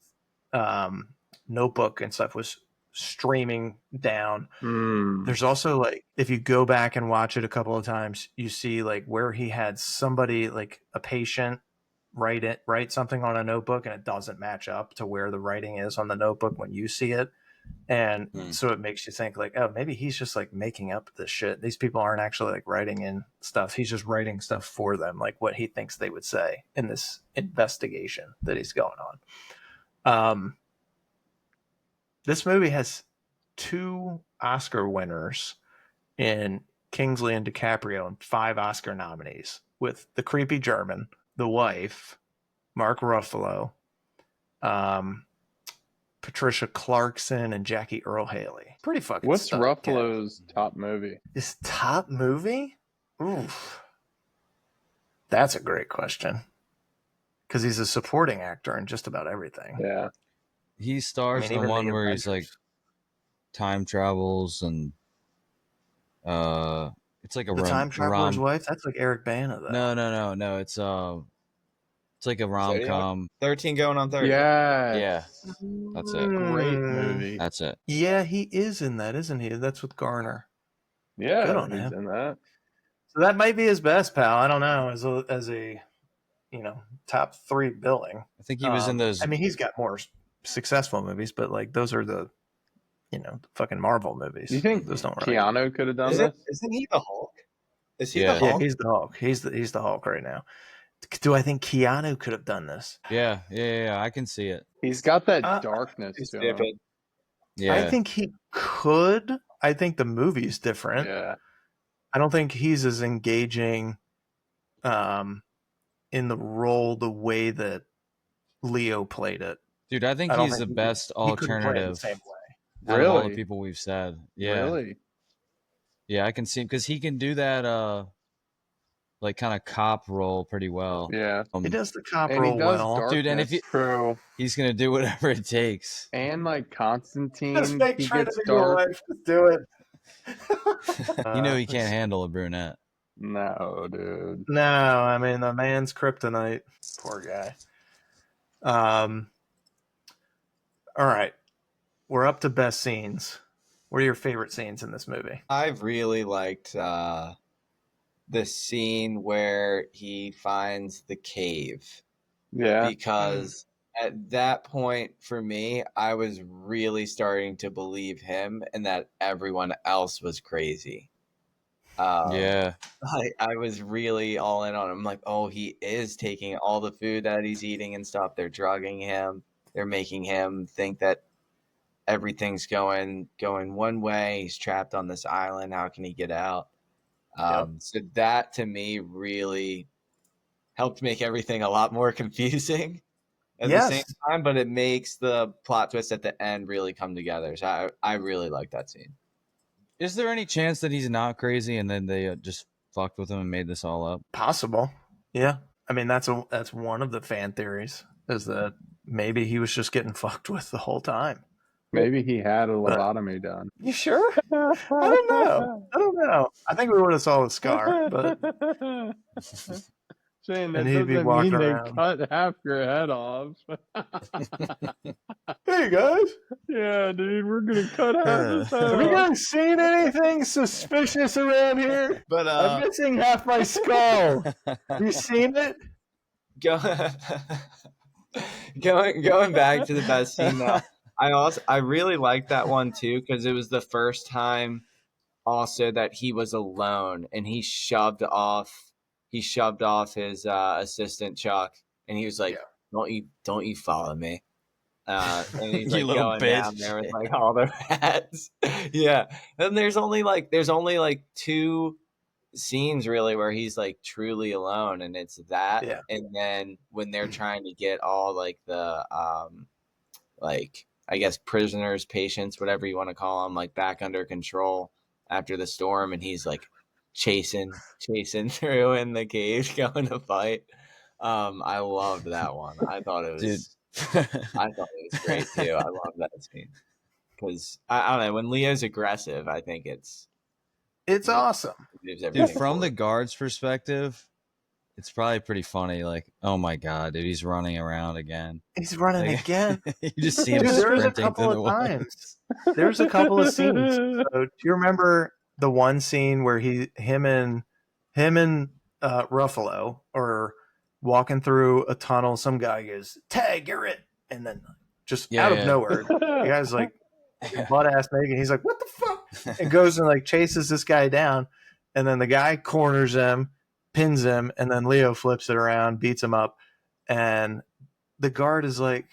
notebook and stuff was streaming down. There's also like, if you go back and watch it a couple of times, you see like where he had somebody, like a patient, write something on a notebook and it doesn't match up to where the writing is on the notebook when you see it. And so it makes you think like, oh, maybe he's just like making up this shit. These people aren't actually like writing in stuff. He's just writing stuff for them, like what he thinks they would say in this investigation that he's going on. This movie has 2 Oscar winners in Kingsley and DiCaprio and 5 Oscar nominees, with The Creepy German, The Wife, Mark Ruffalo, Patricia Clarkson, and Jackie Earle Haley. Pretty fucking What's stuff, Ruffalo's top movie? His top movie? Oof. That's a great question. Because he's a supporting actor in just about everything. Yeah. He stars in the one where he's like time travels and it's like a The Time Traveler's Wife? That's like Eric Bana, though. No. It's like a rom-com. 13 going on 30. Yeah. That's it. Great movie. That's it. Yeah, he is in that, isn't he? That's with Garner. Yeah, Good on he's him. in that. So that might be his best, pal. I don't know. As a top 3 billing. I think he was in those. I mean, he's got more successful movies, but like those are the fucking Marvel movies. Do you think those don't Keanu could have done this? Isn't he the Hulk? Is he Yeah. the Hulk? Yeah, he's the Hulk. He's the Hulk right now. Do I think Keanu could have done this? Yeah. I can see it. He's got that darkness to him. Yeah. I think he could. I think the movie's different. Yeah. I don't think he's as engaging in the role the way that Leo played it. Dude, I think he's the best alternative same way. out of all the people we've said. Yeah. Really? Yeah, I can see him because he can do that like kind of cop role pretty well. Yeah. He does the cop And he role does well. darkness. Dude, and if you, True. he's gonna do whatever it takes. And like Just Constantine, make he Trinity gets your dark. wife. Just do it. You know he can't handle a brunette. No, dude. No, I mean the man's kryptonite. Poor guy. All right, we're up to best scenes. What are your favorite scenes in this movie? I really liked the scene where he finds the cave. Yeah. Because at that point, for me, I was really starting to believe him and that everyone else was crazy. Yeah. I was really all in on him. I'm like, oh, he is taking all the food that he's eating and stuff. They're drugging him. They're making him think that everything's going one way. He's trapped on this island. How can he get out? So that to me really helped make everything a lot more confusing at the same time, but it makes the plot twist at the end really come together. So I really like that scene. Is there any chance that he's not crazy and then they just fucked with him and made this all up? Possible. Yeah. I mean, that's one of the fan theories, is that maybe he was just getting fucked with the whole time. Maybe he had a lobotomy done. You sure? I don't know. I think we would have saw the scar, but Shane, that and he'd be doesn't walking mean they around. cut half your head off. Hey guys, Yeah, dude, we're gonna cut half his head have you off. guys seen anything suspicious around here? But I'm missing half my skull. You seen it? Going back to the best scene though, I really liked that one too, because it was the first time also that he was alone and he shoved off his assistant Chuck, and he was like, don't you follow me. And he's You like little going bitch. down there with like all the rats. Yeah. And there's only like two scenes really where he's like truly alone, and it's that and then when they're trying to get all like the like I guess prisoners, patients, whatever you want to call them, like back under control after the storm, and he's like chasing through in the cave going to fight. I loved that one. I thought it was great too. I love that scene because I don't know, when Leo's aggressive, I think it's awesome. Dude, from the guard's perspective, it's probably pretty funny. Like, oh my god, dude, he's running around again. He's running again. You just see him Dude, sprinting there's a couple through the of times. There's a couple of scenes. So, do you remember the one scene where him and Ruffalo are walking through a tunnel? Some guy goes, "Tag, you're it," and then just out of nowhere, the guy's like butt ass naked. He's like, "What the fuck?" And goes and like chases this guy down, and then the guy corners him, pins him, and then Leo flips it around, beats him up, and the guard is like,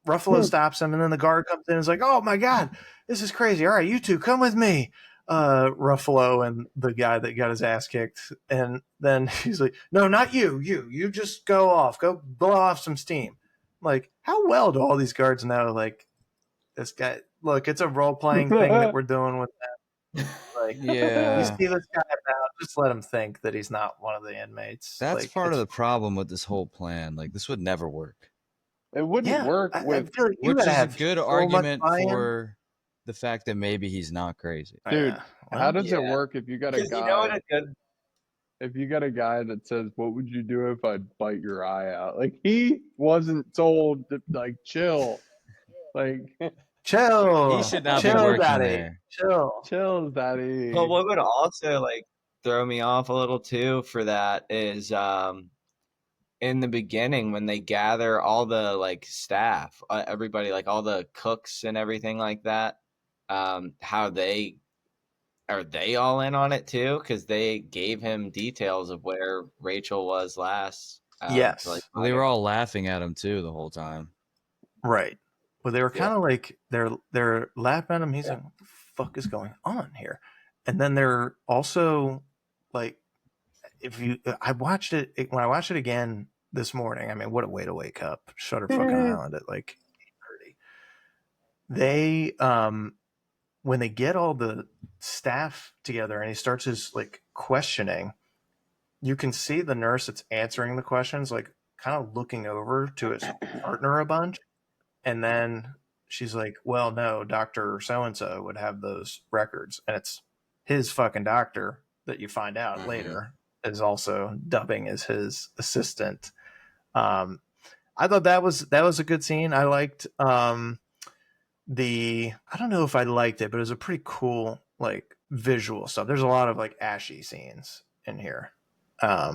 Ruffalo stops him, and then the guard comes in and is like, "Oh my god, this is crazy. All right, you two come with me." Ruffalo and the guy that got his ass kicked, and then he's like, "No, not you. You just go blow off some steam." Like, how well do all these guards know? Like, this guy. Look, it's a role playing thing that we're doing with them. Like, you see this guy about, just let him think that he's not one of the inmates. That's like, part of the problem with this whole plan. Like, this would never work. It wouldn't work with, I feel like which is a good argument for the fact that maybe he's not crazy. Dude, how does it work if you got a guy? You know what it could. If you got a guy that says, "What would you do if I bite your eye out?" Like, he wasn't told to like chill, like chill. He should not chill, be working daddy. there. Chill, daddy. But what would also like throw me off a little too for that is in the beginning when they gather all the like staff, everybody, like all the cooks and everything like that, how they are they all in on it too, because they gave him details of where Rachel was last. Yes, well, they were all laughing at him too the whole time. Right. Well, they were kind of like they're laughing at him. He's like, "What the fuck is going on here?" And then they're also like, I watched it when I watched it again this morning. I mean, what a way to wake up! Shutter fucking Island at like 8:30. They when they get all the staff together and he starts his like questioning, you can see the nurse that's answering the questions, like kind of looking over to his partner a bunch. And then she's like, well, no, Dr. So-and-so would have those records. And it's his fucking doctor that you find out later is also dubbing as his assistant. I thought that was a good scene. I liked I don't know if I liked it, but it was a pretty cool like visual stuff. There's a lot of like ashy scenes in here. By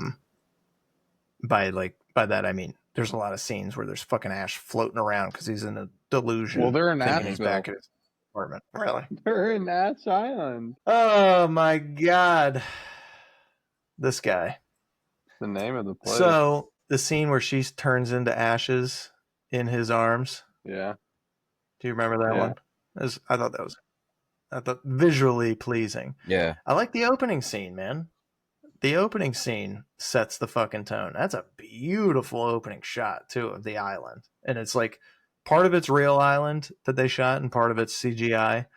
that I mean there's a lot of scenes where there's fucking ash floating around because he's in a delusion. Well, they're in thinking he's Asheville. back at his apartment. Really? They're in Ash Island. Oh my god, this guy. The name of the place. So the scene where she turns into ashes in his arms. Yeah. Do you remember that one? I thought visually pleasing. Yeah. I like the opening scene, man. The opening scene sets the fucking tone. That's a beautiful opening shot too of the island. And it's like part of it's real island that they shot and part of it's CGI.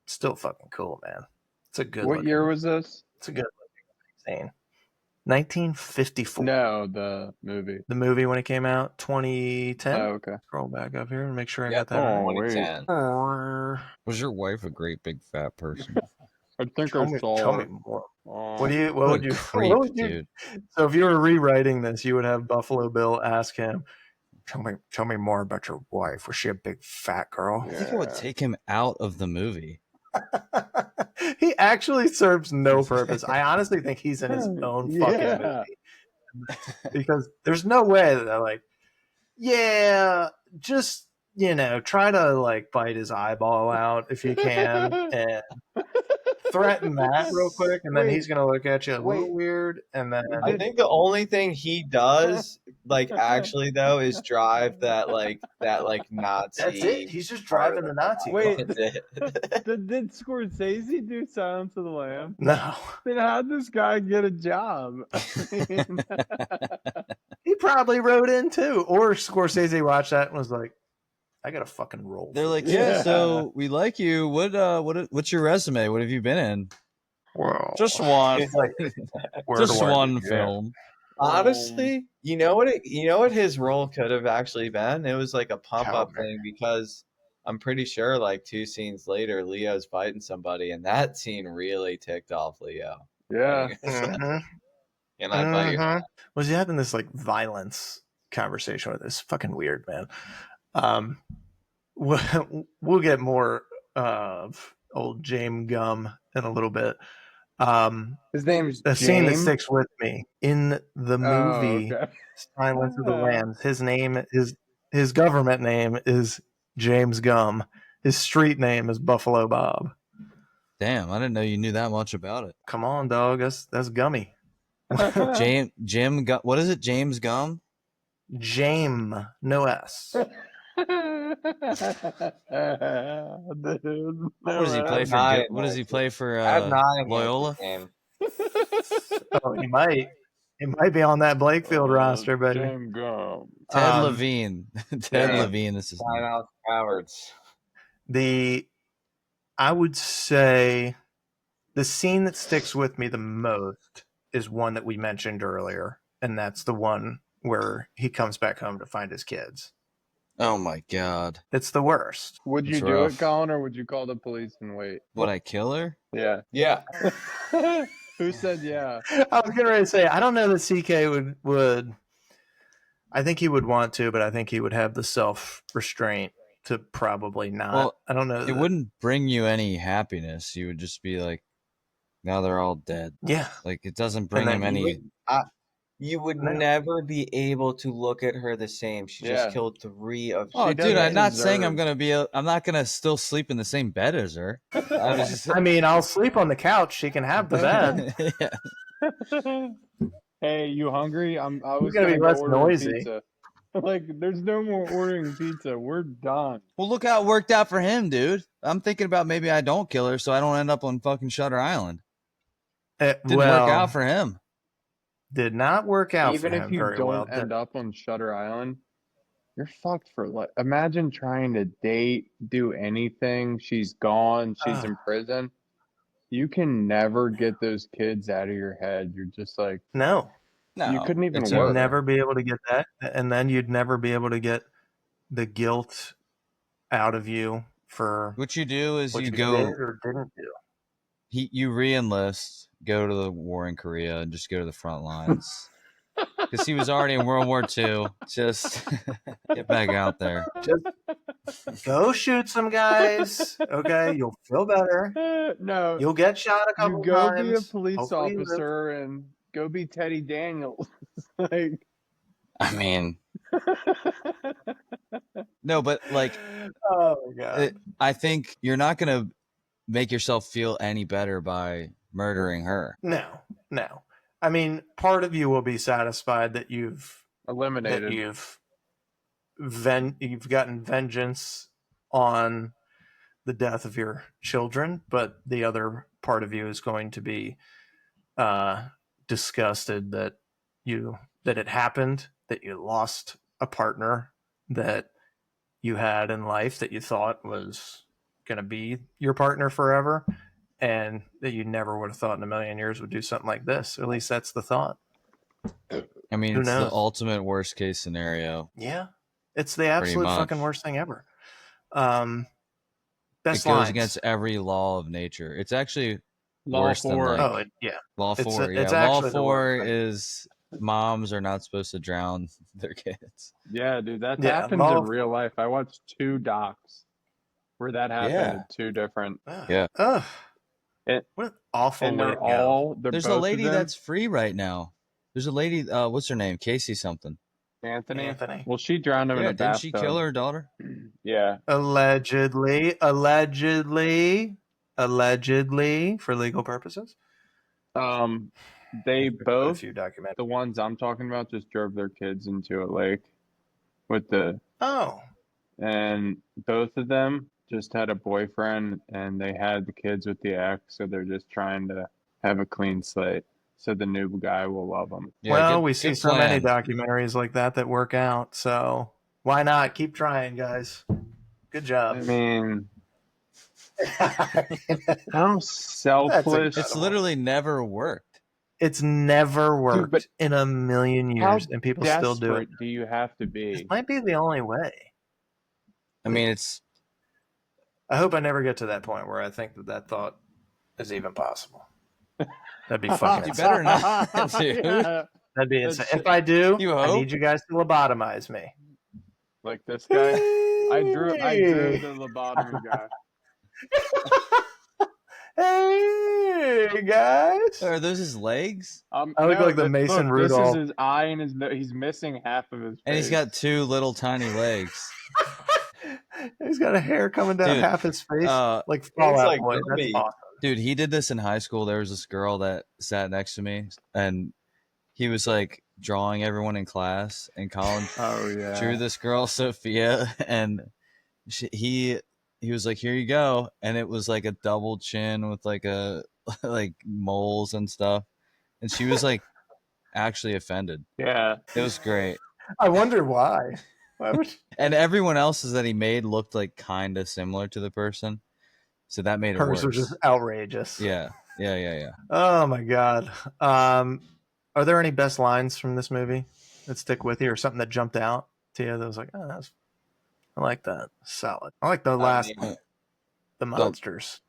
Still fucking cool, man. It's a good What year was this? It's a good looking scene. 1954. No, the movie. The movie when it came out, 2010. Oh, okay. Scroll back up here and make sure I Yep. got that right. 2010. Was your wife a great big fat person? I think Tell I me saw it. more. Oh. What would you creep, what would you dude. So if you were rewriting this, you would have Buffalo Bill ask him, Tell me more about your wife. Was she a big fat girl? I think it would take him out of the movie. He actually serves no purpose. I honestly think he's in his own fucking movie. Because there's no way that they're like, yeah, just, try to like bite his eyeball out if you can and threaten that real quick. And then he's going to look at you a little weird. And then I think the only thing he does, like, actually though, is drive that Nazi. That's it. He's just driving the Nazi. Wait, That's it. did Scorsese do Silence of the Lambs? No. Then how'd this guy get a job? He probably wrote in too. Or Scorsese watched that and was like, I got a fucking role. They're like, Yeah. so we like you. What's your resume? What have you been in? Well, Just one. It's like, Just one film. Honestly, you know what his role could have actually been? It was like a pump up thing because I'm pretty sure like 2 scenes later, Leo's fighting somebody, and that scene really ticked off Leo. Yeah. And I fight your Was he having this like violence conversation with this? Fucking weird, man. We'll get more of old James Gum in a little bit. His name's a scene that sticks with me in the movie Silence of the Lambs. His government name is James Gum. His street name is Buffalo Bob. Damn, I didn't know you knew that much about it. Come on, dog. That's Gummy. Jim Gum. What is it? James Gum? James, no S. What does he play for? What does he play for? Loyola. Oh, he might be on that Blakefield roster, but Ted Levine. Ted Levine. This is cowards. I would say the scene that sticks with me the most is one that we mentioned earlier, and that's the one where he comes back home to find his kids. Oh my god. It's the worst. Would you do it, Colin, or would you call the police and wait? Would I kill her? Yeah. Yeah. Who said yeah? I was getting ready to say, I don't know that CK would. I think he would want to, but I think he would have the self-restraint to probably not. Well, I don't know. It wouldn't bring you any happiness. You would just be like, now they're all dead. Yeah. Like, it doesn't bring him any... You would never be able to look at her the same. She just killed 3 of. Oh, dude! I'm not saying I'm not gonna still sleep in the same bed as her. I mean, I'll sleep on the couch. She can have the bed. Hey, you hungry? I was gonna be less noisy. Pizza. Like, there's no more ordering pizza. We're done. Well, look how it worked out for him, dude. I'm thinking about maybe I don't kill her, so I don't end up on fucking Shutter Island. Didn't work out for him. Did not work out even for him if you very don't well. end up on Shutter Island, you're fucked for life. Imagine trying to date, do anything. She's gone. She's in prison. You can never get those kids out of your head. You're just like, No, you couldn't even it's work. you'd never be able to get that, and then you'd never be able to get the guilt out of you for what you do is what you you go. did or didn't do. You re-enlist, go to the war in Korea, and just go to the front lines. Because he was already in World War II. Just get back out there. Just go shoot some guys. Okay, you'll feel better. No, You'll get shot a you couple go times. be a police Hopefully you live. officer and go be Teddy Daniels. Like, I mean, no, but like, oh my god, I think you're not gonna make yourself feel any better by murdering her. no. I mean, part of you will be satisfied that you've eliminated. you've gotten vengeance on the death of your children, but the other part of you is going to be disgusted that it happened, that you lost a partner that you had in life that you thought was going to be your partner forever, and that you never would have thought in a million years would do something like this. At least that's the thought. I mean, Who it's knows? the ultimate worst case scenario. Yeah, it's the absolute much. fucking worst thing ever. Best It goes lines. against every law of nature. It's actually Law worse 4. than like Law It's 4. it's Law actually the 4 worst thing. is moms are not supposed to drown their kids. Yeah, dude, that Yeah, happens Law in real life. I watched 2 docs where that happened Yeah. in 2 different. Yeah. Ugh. It- What an awful And way they're to go. There's a lady that's free right now. There's a lady, what's her name? Casey something. Anthony. Anthony. Well, she drowned him in Yeah, a didn't bathtub. she kill her daughter? Yeah. Allegedly, for legal purposes. They Quite a both, few documentaries. the ones I'm talking about, just drove their kids into a lake with and both of them just had a boyfriend and they had the kids with the ex, so they're just trying to have a clean slate so the new guy will love them. Yeah, well, good- we see good so many plan. documentaries like that work out. So why not? Keep trying, guys. Good job. I mean, how selfless. It's literally never worked. It's never worked but in a million years, and people still do it. Desperate do you have to be? This might be the only way. I mean, it's I hope I never get to that point where I think that thought is even possible. That'd be fucking you insane. better not, dude. Yeah, That'd be insane. If I do, You I hope? need you guys to lobotomize me. like this guy. I drew the lobotomy guy. Hey guys. Are those his legs? I look like the Mason Rudolph. This is his eye and he's missing half of his face. And he's got 2 little tiny legs. He's got a hair coming down Dude, half his face, like Fallout like Boy. That's Gumby. awesome. Dude, he did this in high school. There was this girl that sat next to me, and he was like drawing everyone in class. And Colin drew this girl, Sophia, and he was like, "Here you go," and it was like a double chin with like a like moles and stuff, and she was like actually offended. Yeah, It was great. I wonder why. Why would And everyone else's that he made looked like kind of similar to the person, so that made it hers worse. was just outrageous? Yeah. Oh my god. Are there any best lines from this movie that stick with you, or something that jumped out to you that was like, oh, I like that. Solid. I like the last the monsters.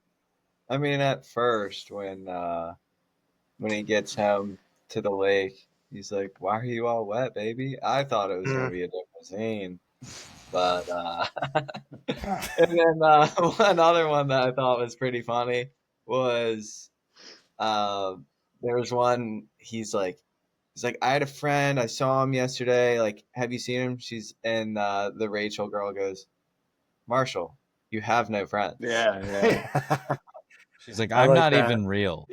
I mean, at first when he gets home to the lake, he's like, "Why are you all wet, baby?" I thought it was gonna be a different scene, but and then one other one that I thought was pretty funny was there was one. He's like, I had a friend. I saw him yesterday. Like, have you seen him? And the Rachel girl goes, "Marshall, you have no friends." Yeah. She's like, I I'm like not that. even real.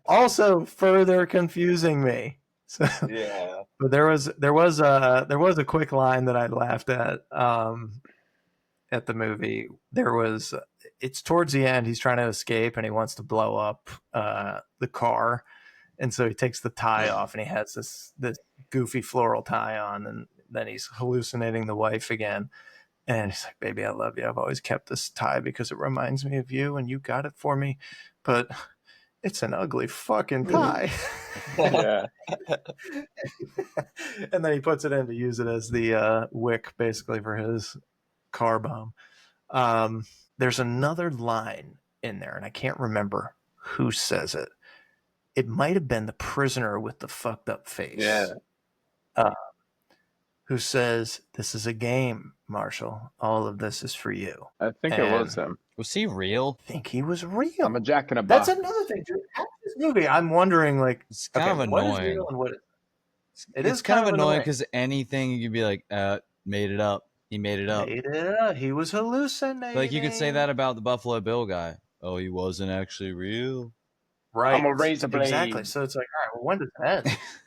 Also, further confusing me. So, Yeah. but there was a quick line that I laughed at the movie. It's towards the end. He's trying to escape and he wants to blow up the car, and so he takes the tie off and he has this goofy floral tie on, and then he's hallucinating the wife again. And he's like, "Baby, I love you. I've always kept this tie because it reminds me of you, and you got it for me. But it's an ugly fucking tie. Yeah. And then he puts it in to use it as the wick, basically, for his car bomb. There's another line in there, and I can't remember who says it. It might have been the prisoner with the fucked up face. Yeah. Who says, "This is a game, Marshall. All of this is for you." I think it was him. Was he real? I think he was real. I'm a jack in a box. That's another thing, dude. After this movie, I'm wondering, like, It's kind of what is annoying. real and what is It's kind of annoying because anything you could be like, made it up. He made it up. Made it up. He was hallucinating. Like you could say that about the Buffalo Bill guy. Oh, he wasn't actually real. Right. I'm a razor blade. Exactly. So it's like, all right, well, when does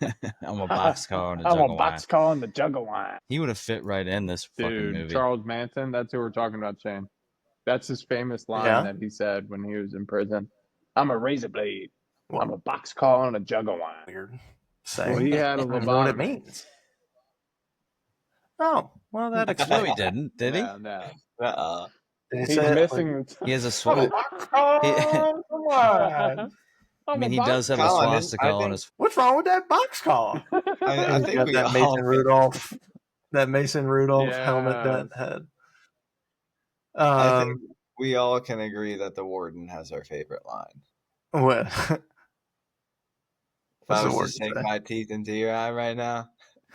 it end? I'm a boxcar and a I'm jug a of wine. boxcar and the jug of wine. He would have fit right in this fucking Dude, movie. Charles Manson, that's who we're talking about, Shane. That's his famous line that he said when he was in prison. I'm a razor blade. Well, I'm a boxcar and a jug of wine. weird saying. Well, he had a I don't know what it lobotomy. means. Oh, well, that No, explains. he didn't. Did he? No. Did he He's say it, missing He has a like, swastika. come on. I mean, he does have a Colin, swastika I on think- his. What's wrong with that boxcar? I He's think got we that all Mason think- Rudolph. That Mason Rudolph helmet Yes. that head. I think we all can agree that the warden has our favorite line. What? If What's I the was word to sink say? my teeth into your eye right now,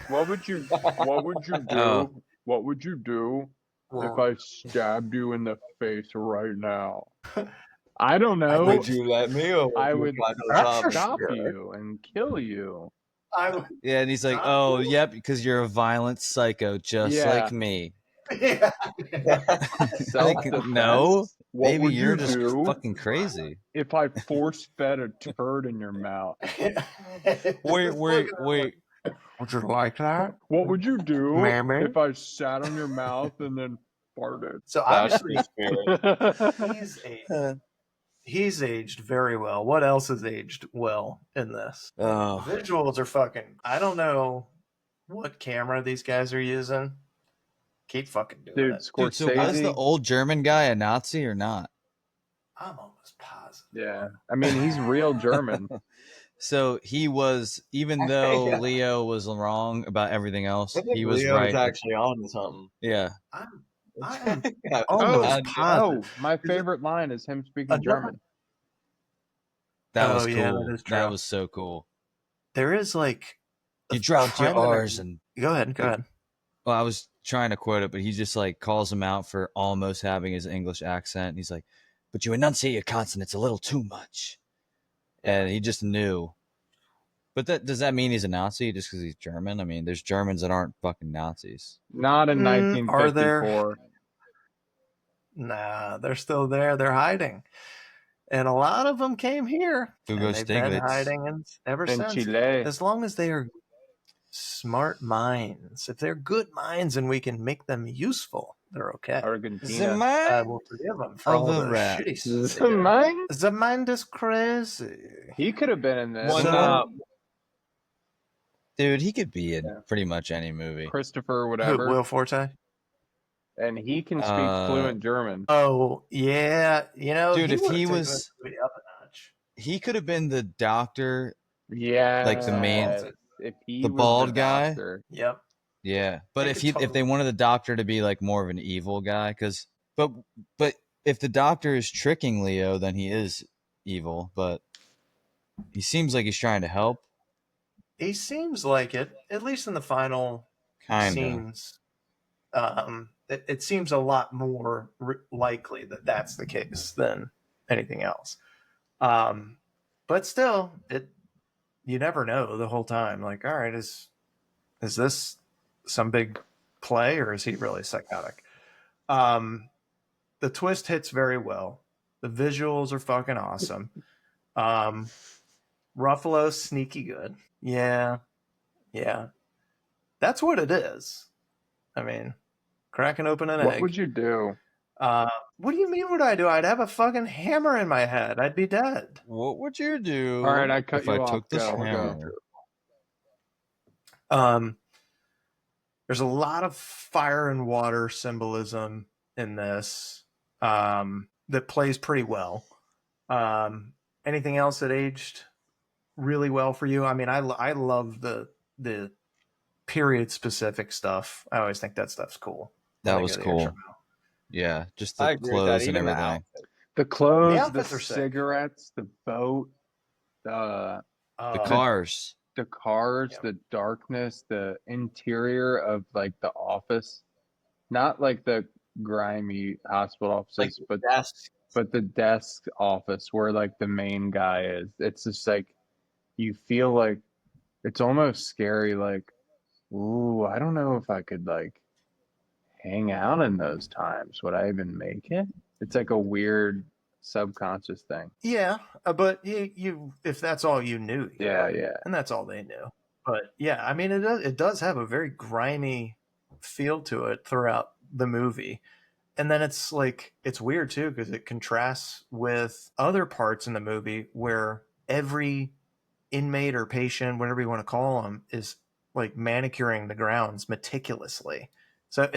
What would you do? Oh. What would you do if I stabbed you in the face right now? I don't know. would you let me? Or I you would try to For stop sure. you and kill you. I would. Yeah, and he's like, Not "Oh, cool. yep, because you're a violent psycho, just Yeah. like me." Yeah. Like, no, What maybe would you're you just do fucking crazy. if I force fed a turd in your mouth? Wait. Would you like that? What would you do Mammy? if I sat on your mouth and then farted? So That's obviously the spirit. he's aged very well. What else has aged well in this? Oh, Visuals are fucking. I don't know what camera these guys are using. Keep fucking doing Dude, it. dude, so was the Scorsese. old German guy a Nazi or not? I'm almost positive. Yeah, I mean he's real German. So he was, even though Yeah. Leo was wrong about everything else, I think he was Leo right. was actually on to something. Yeah, I am Yeah. almost positive. Oh, my favorite line is him speaking German. that was Oh, cool. yeah, that is true. That was so cool. There is like You dropped your time that I- R's and. Go ahead. Well, I was trying to quote it, but he just like calls him out for almost having his English accent. And he's like, "But you enunciate your consonants a little too much," and he just knew. But does that mean he's a Nazi just because he's German? I mean, there's Germans that aren't fucking Nazis. Not in Are there? 1954. Nah, they're still there. They're hiding. And a lot of them came here. Hugo and they've been Stiglitz. hiding ever In since. Chile. As long as they are smart minds, if they're good minds and we can make them useful, they're okay. Argentina. I will forgive them for Of all the the rats. shitty The stuff. they do. mind? The mind is crazy. He could have been in this. So- Dude, he could be in Yeah. pretty much any movie. Christopher, Who, whatever. Will Forte? And he can speak Uh, fluent German. Oh, yeah. You know, Dude, if would've he taken was- this movie up a notch. He could have been the doctor. Yeah. like the main- If he the was bald guy? doctor. Yep. Yeah, but They if could if they wanted the doctor to be like more of an evil guy, but if the doctor is tricking Leo, then he is evil. But he seems like he's trying to help. He seems like it, at least in the final Kind of. scenes. It seems a lot more likely that that's the case than anything else. But still, you never know the whole time. Like, all right, is this some big play or is he really psychotic? The twist hits very well. The visuals are fucking awesome. Ruffalo's sneaky good. Yeah. That's what it is. I mean, cracking open an What egg. would you do? What do you mean would I do? I'd have a fucking hammer in my head. I'd be dead. What would you do? All right, I cut if you I off. took this Go. hammer? There's a lot of fire and water symbolism in this that plays pretty well. anything else that aged really well for you? I mean, I love the period specific stuff. I always think that stuff's cool. That was cool. Yeah, just the clothes and everything. The clothes, the outfits are sick. cigarettes, the boat, The cars. the cars, the darkness, the interior of like the office. Not like the grimy hospital offices, Like but the desk office where like the main guy is. It's just like you feel like it's almost scary, like, ooh, I don't know if I could like hang out in those times. Would I even make it? It's like a weird subconscious thing. Yeah, but you if that's all you knew, Yeah, and that's all they knew. But yeah, I mean, it does have a very grimy feel to it throughout the movie. And then it's like, it's weird too, because it contrasts with other parts in the movie where every inmate or patient, whatever you want to call them, is like manicuring the grounds meticulously. So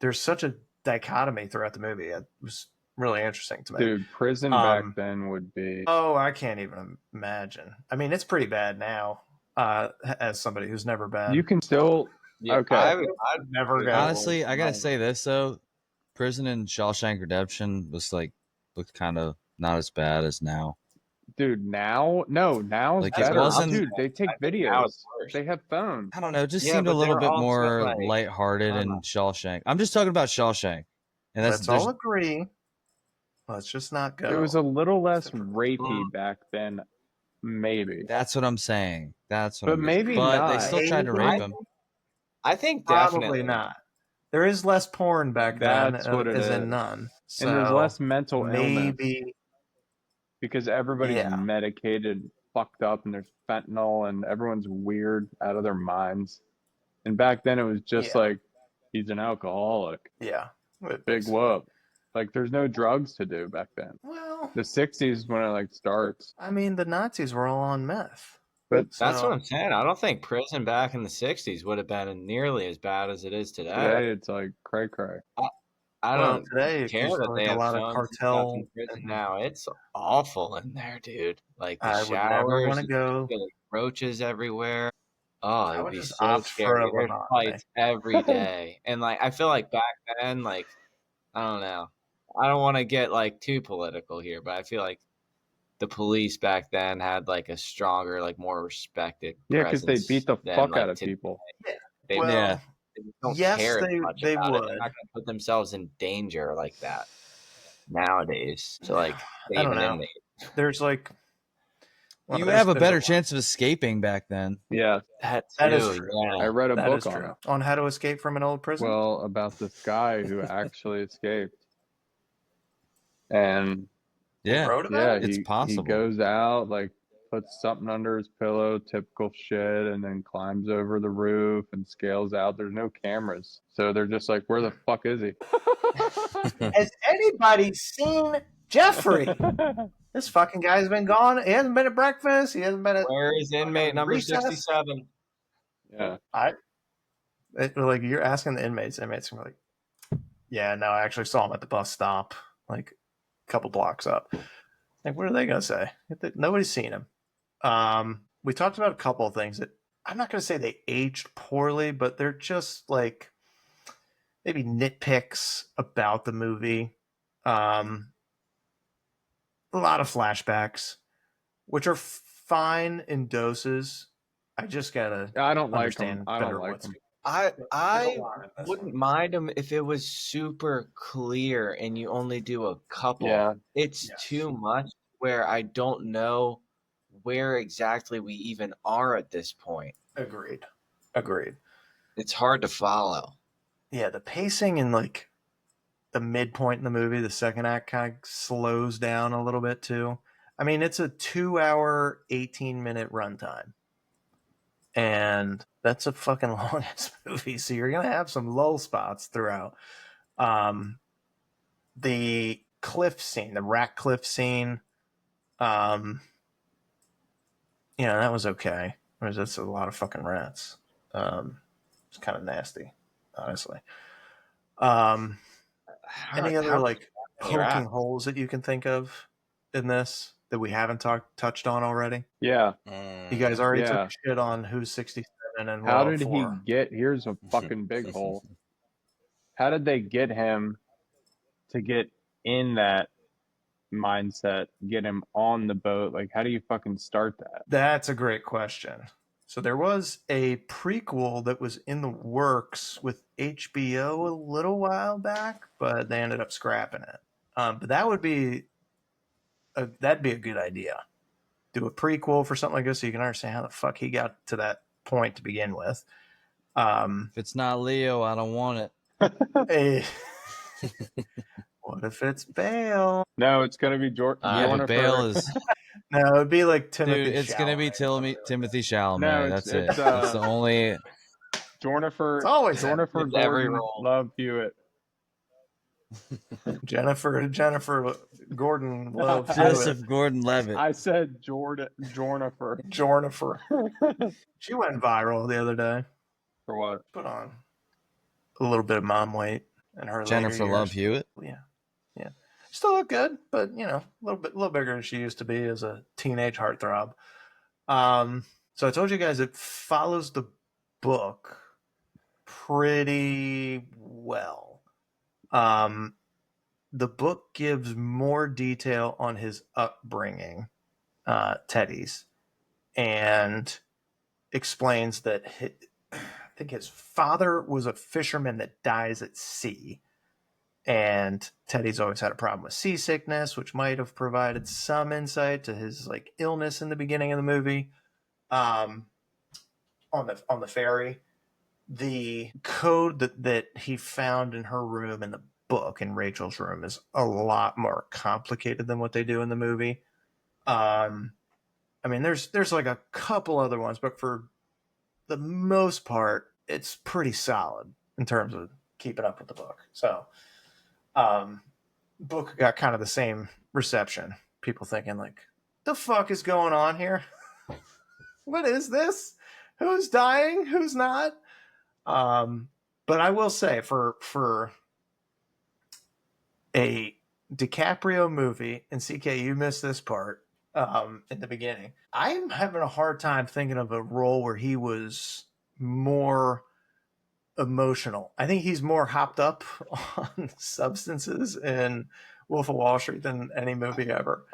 there's such a dichotomy throughout the movie. It was really interesting to me. Dude, prison back then would be... Oh, I can't even imagine. I mean, it's pretty bad now, as somebody who's never been. You can still... Yeah, okay. I'd never go. Honestly, I gotta say this though. Prison in Shawshank Redemption looked kind of not as bad as now. Dude, now it's like better. It wasn't, dude, they take videos. They have phones. I don't know. It just seemed a little bit more lighthearted in Shawshank. I'm just talking about Shawshank. And let's all agree. Let's just not go. It was a little less rapey back then, maybe. That's what I'm saying. But maybe not. They still tried to rape him. I think probably definitely not. There is less porn back then, as in none. So and there's less mental illness. Maybe because everybody's medicated, fucked up, and there's fentanyl, and everyone's weird out of their minds. And back then, it was just like, he's an alcoholic. Yeah, big whoop. Like, there's no drugs to do back then. Well, the 60s when it like starts. I mean, the Nazis were all on meth. But that's what I'm saying. I don't think prison back in the 60s would have been nearly as bad as it is today. Today, it's like cray. I don't today care that like they have a lot of cartel in prison now. It's awful in there, dude. Like the showers, would never want to go. Roaches everywhere. Oh, it would be so scary. There's fights every day, and like I feel like back then, like I don't know. I don't want to get like too political here, but I feel like the police back then had like a stronger, like more respected. Yeah, because they beat the fuck out of people. They don't care much they about would. It. They're not going to put themselves in danger like that nowadays. So like, I don't know. There's like, you have a better chance of escaping back then. Yeah, that is true. Yeah. I read a book on it. On how to escape from an old prison. Well, about this guy who actually escaped, and it's possible. He goes out, like puts something under his pillow, typical shit, and then climbs over the roof and scales out. There's no cameras, so they're just like, "Where the fuck is he?" Has anybody seen Jeffrey? This fucking guy's been gone. He hasn't been at breakfast. He hasn't been at. Where is inmate number 67? Yeah, like you're asking the inmates. Inmates are like, "Yeah, no, I actually saw him at the bus stop, like a couple blocks up." Like, what are they gonna say? Nobody's seen him. We talked about a couple of things that I'm not gonna say they aged poorly, but they're just like maybe nitpicks about the movie. A lot of flashbacks, which are fine in doses. I just gotta. I don't like them. I don't like them. I wouldn't mind them if it was super clear and you only do a couple. Yeah. It's too much where I don't know where exactly we even are at this point. Agreed. It's hard to follow. Yeah, the pacing in like the midpoint in the movie, the second act kind of slows down a little bit too. I mean, it's a 2-hour, 18-minute runtime. And that's a fucking long ass movie, so you're gonna have some lull spots throughout. The cliff scene, the rat cliff scene, that was okay. That's a lot of fucking rats. It's kind of nasty, honestly. Any other like poking holes that you can think of in this that we haven't touched on already? Yeah. You guys already Yeah. took shit on who's 67 and How Will did he 4. get? Here's a fucking big hole. How did they get him to get in that mindset, get him on the boat? Like, how do you fucking start that? That's a great question. So there was a prequel that was in the works with HBO a little while back, but they ended up scrapping it. But that would be that'd be a good idea. Do a prequel for something like this so you can understand how the fuck he got to that point to begin with. If it's not Leo, I don't want it. Hey, what if it's Bale? No, it's gonna be Jordan. Yeah, but Bale is. No, it'd be like Timothy. Dude, it's gonna be Timothy Chalamet. No, That's it. That's the only. Jennifer. It's always Jennifer Gordon Love Hewitt. Jennifer Gordon Love Hewitt. Joseph Gordon-Levitt. I said Jornifer. She went viral the other day. For what? Put on a little bit of mom weight in her Jennifer Love Hewitt. Yeah. Still look good, but a little bigger than she used to be as a teenage heartthrob. So I told you guys it follows the book pretty well. The book gives more detail on his upbringing, Teddy's, and explains that I think his father was a fisherman that dies at sea. And Teddy's always had a problem with seasickness, which might have provided some insight to his illness in the beginning of the movie. On the ferry, the code that he found in her room in the book, in Rachel's room, is a lot more complicated than what they do in the movie. There's like a couple other ones, but for the most part, it's pretty solid in terms of keeping up with the book. So. Book got kind of the same reception. People thinking the fuck is going on here? What is this? Who's dying? Who's not? But I will say for a DiCaprio movie, and CK, you missed this part in the beginning. I'm having a hard time thinking of a role where he was more emotional. I think he's more hopped up on substances in Wolf of Wall Street than any movie ever.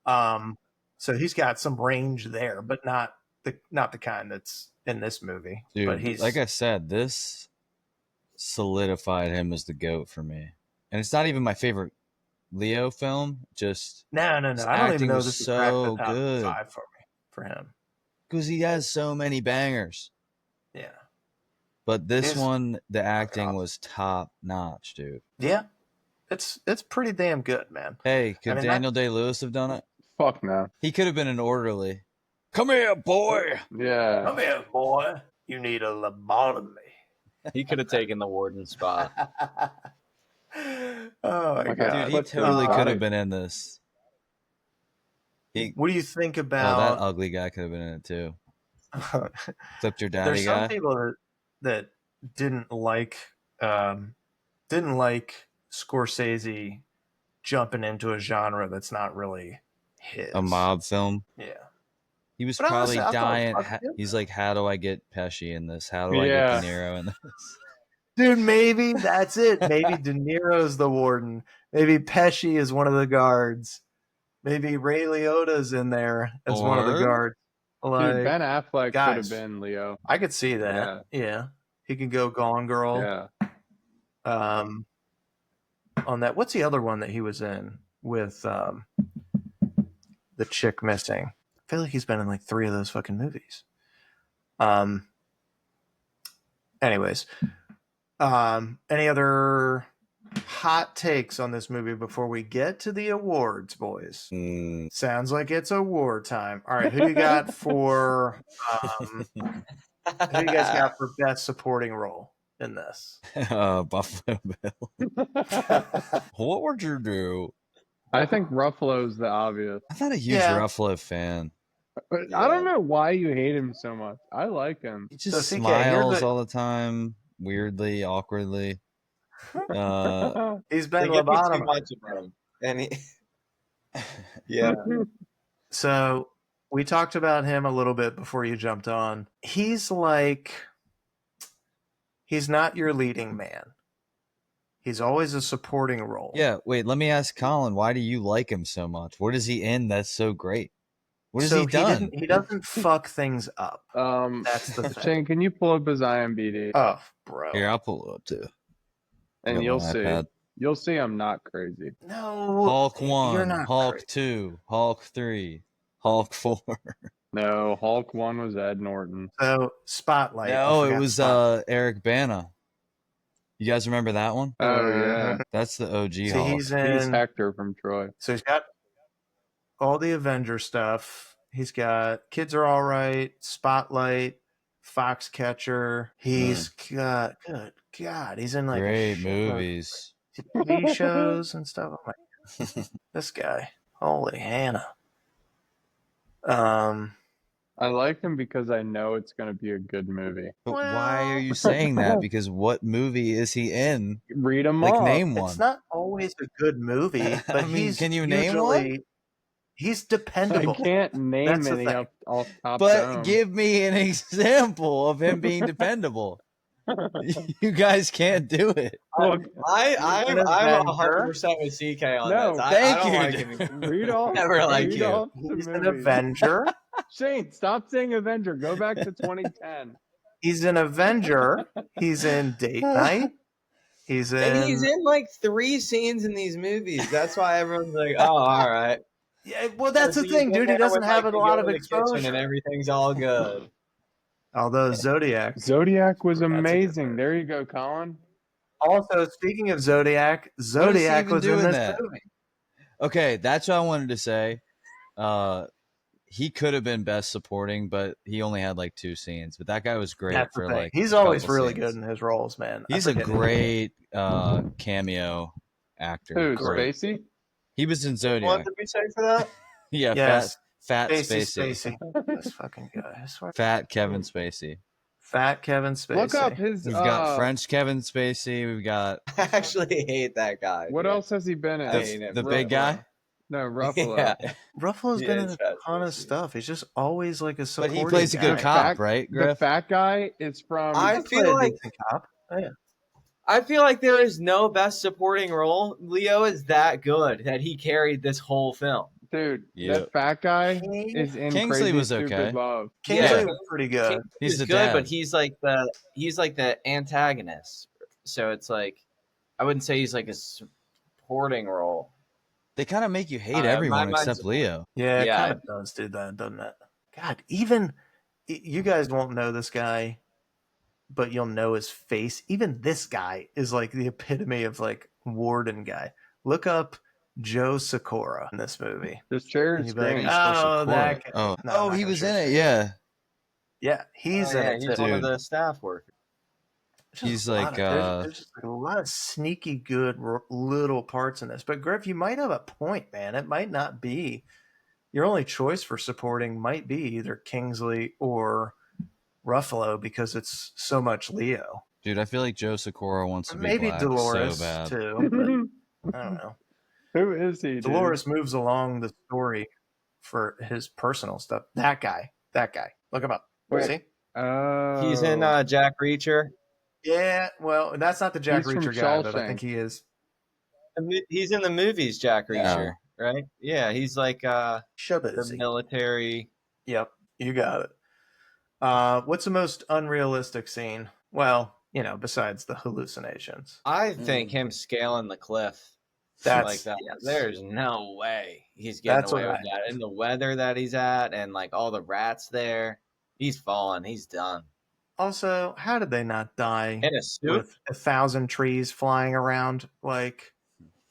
So he's got some range there, but not the kind that's in this movie. Dude, but he's, like I said, this solidified him as the GOAT for me. And it's not even my favorite Leo film. Just no. I don't even know this is so the top good 5 for him because he has so many bangers. Yeah. But this one, the acting was top notch, dude. Yeah, it's pretty damn good, man. Hey, could Daniel Day-Lewis have done it? Fuck no. He could have been an orderly. Come here, boy. Yeah. Come here, boy. You need a lobotomy. He could have taken the warden spot. Oh my god, dude, he totally could have been in this. What do you think about? Oh, that ugly guy could have been in it too. Clipped your daddy There's guy. some people that didn't like Scorsese jumping into a genre that's not really his. A mob film. Yeah. He was probably dying. He's like, how do I get Pesci in this? How do I get De Niro in this? Dude, maybe that's it. Maybe De Niro's the warden. Maybe Pesci is one of the guards. Maybe Ray Liotta's in there as one of the guards. Dude, Ben Affleck could have been Leo. I could see that. Yeah. He could go Gone Girl. Yeah. On that, what's the other one that he was in with the chick missing? I feel like he's been in like 3 of those fucking movies. Anyways, any other hot takes on this movie before we get to the awards, boys? Sounds like it's award time. All right, who do you got for who do you guys got for best supporting role in this? Buffalo Bill. What would you do? I think Ruffalo's the obvious. I'm not a huge Ruffalo fan. But I don't know why you hate him so much. I like him. He just smiles all the time, awkwardly. He's been lobotomized. And he, yeah. So we talked about him a little bit before you jumped on. He's not your leading man. He's always a supporting role. Yeah, wait, let me ask Colin, why do you like him so much? What is he in that's so great? What has he done? He doesn't fuck things up. That's the thing. Shane, can you pull up his IMDb? Oh, bro. Here, I'll pull it up too. And you'll see. iPad. You'll see I'm not crazy. No. Hulk 1, You're not Hulk crazy. 2, Hulk 3, Hulk 4. No, Hulk 1 was Ed Norton. So, Spotlight. No, it was Eric Bana. You guys remember that one? Oh, yeah. That's the OG See, Hulk. he's Hector from Troy. So he's got all the Avenger stuff. He's got Kids Are All Right, Spotlight, Foxcatcher. He's got, good God, he's in like great movies. TV shows and stuff. I'm like, this guy, holy Hannah. I like him because I know it's going to be a good movie. But why are you saying that? Because what movie is he in? Read them Like, off. name one. It's not always a good movie, but I mean, can you name one? He's dependable. I can't name That's the any thing. off top But dome. give me an example of him being dependable. You guys can't do it. Look, I'm 100% with CK on No, this. thank I you, don't like him. read off. Never like read you. off the He's an movies. Avenger. Shane, stop saying Avenger. Go back to 2010. He's an Avenger. He's in Date Night. He's in. And he's in like 3 scenes in these movies. That's why everyone's like, "Oh, all right." Yeah, well, that's the He's thing, in dude. He there doesn't with, have like, a to lot go of to the kitchen exposure. and everything's all good. Although Zodiac. Zodiac was That's a good amazing. movie. There you go, Colin. Also, speaking of Zodiac, even was in doing this that? movie. Okay, that's what I wanted to say. He could have been best supporting, but he only had like 2 scenes. But that guy was great That's the for thing. like. He's a always couple really scenes. good in his roles, man. He's a great cameo actor. Who, Great. Spacey? He was in What Zodiac. did we say for that? Yeah, Yes. fat Spacey. Spacey. This fucking guy. I swear. Fat Kevin Spacey. Fat Kevin Spacey. Look up his. We've got French Kevin Spacey. We've got I actually hate that guy. What else has he been in? I hate him. the big guy. No, Ruffalo. Yeah. Ruffalo's He been in is a Fat ton of Spacey. stuff. He's just always like a But supporting he plays a good guy. cop, right, The Griff? fat guy is from. I He feel played a like decent cop. Oh, yeah. I feel like there is no best supporting role. Leo is that good that he carried this whole film. Dude, Yeah. that fat guy is in Kingsley Crazy was Stupid okay. Love. Kingsley Yeah. was pretty good. He's He's the good, dad. but he's like the antagonist. So it's like I wouldn't say he's like a supporting role. They kind of make you hate my everyone mind's- except Leo. Yeah, it Yeah. kind of does do that, doesn't it? God, even you guys won't know this guy, but you'll know his face. Even this guy is like the epitome of like warden guy. Look up Joe Sikora in this movie. This chair And is you'd be like, great. oh, that guy. Oh, No, I'm not he gonna was share in his it. face. Yeah, Yeah, he's in it. He's too. one of Dude. the staff workers. There's just He's a lot like, there's just like a lot of sneaky good little parts in this. But Griff, you might have a point, man. It might not be your only choice for supporting. Might be either Kingsley or Ruffalo because it's so much Leo. dude. I feel like Joe Sikora wants to be Maybe black Dolores so bad. too. But I don't know. Who is he, dude? Dolores moves along the story for his personal stuff. That guy. Look him up. Wait. See? Oh. He's in Jack Reacher. Yeah. Well, that's not the Jack He's from Reacher guy, but I Shawshank. think he is. He's in the movies Jack Reacher, right? Yeah, he's like the Shabazy. military. Yep, you got it. What's the most unrealistic scene? Well, besides the hallucinations. I think him scaling the cliff That's like that. yes. There's no way he's getting That's away what with that. In the weather that he's at, and like all the rats there, he's falling. He's done. Also, how did they not die In a suit. with 1,000 trees flying around? Like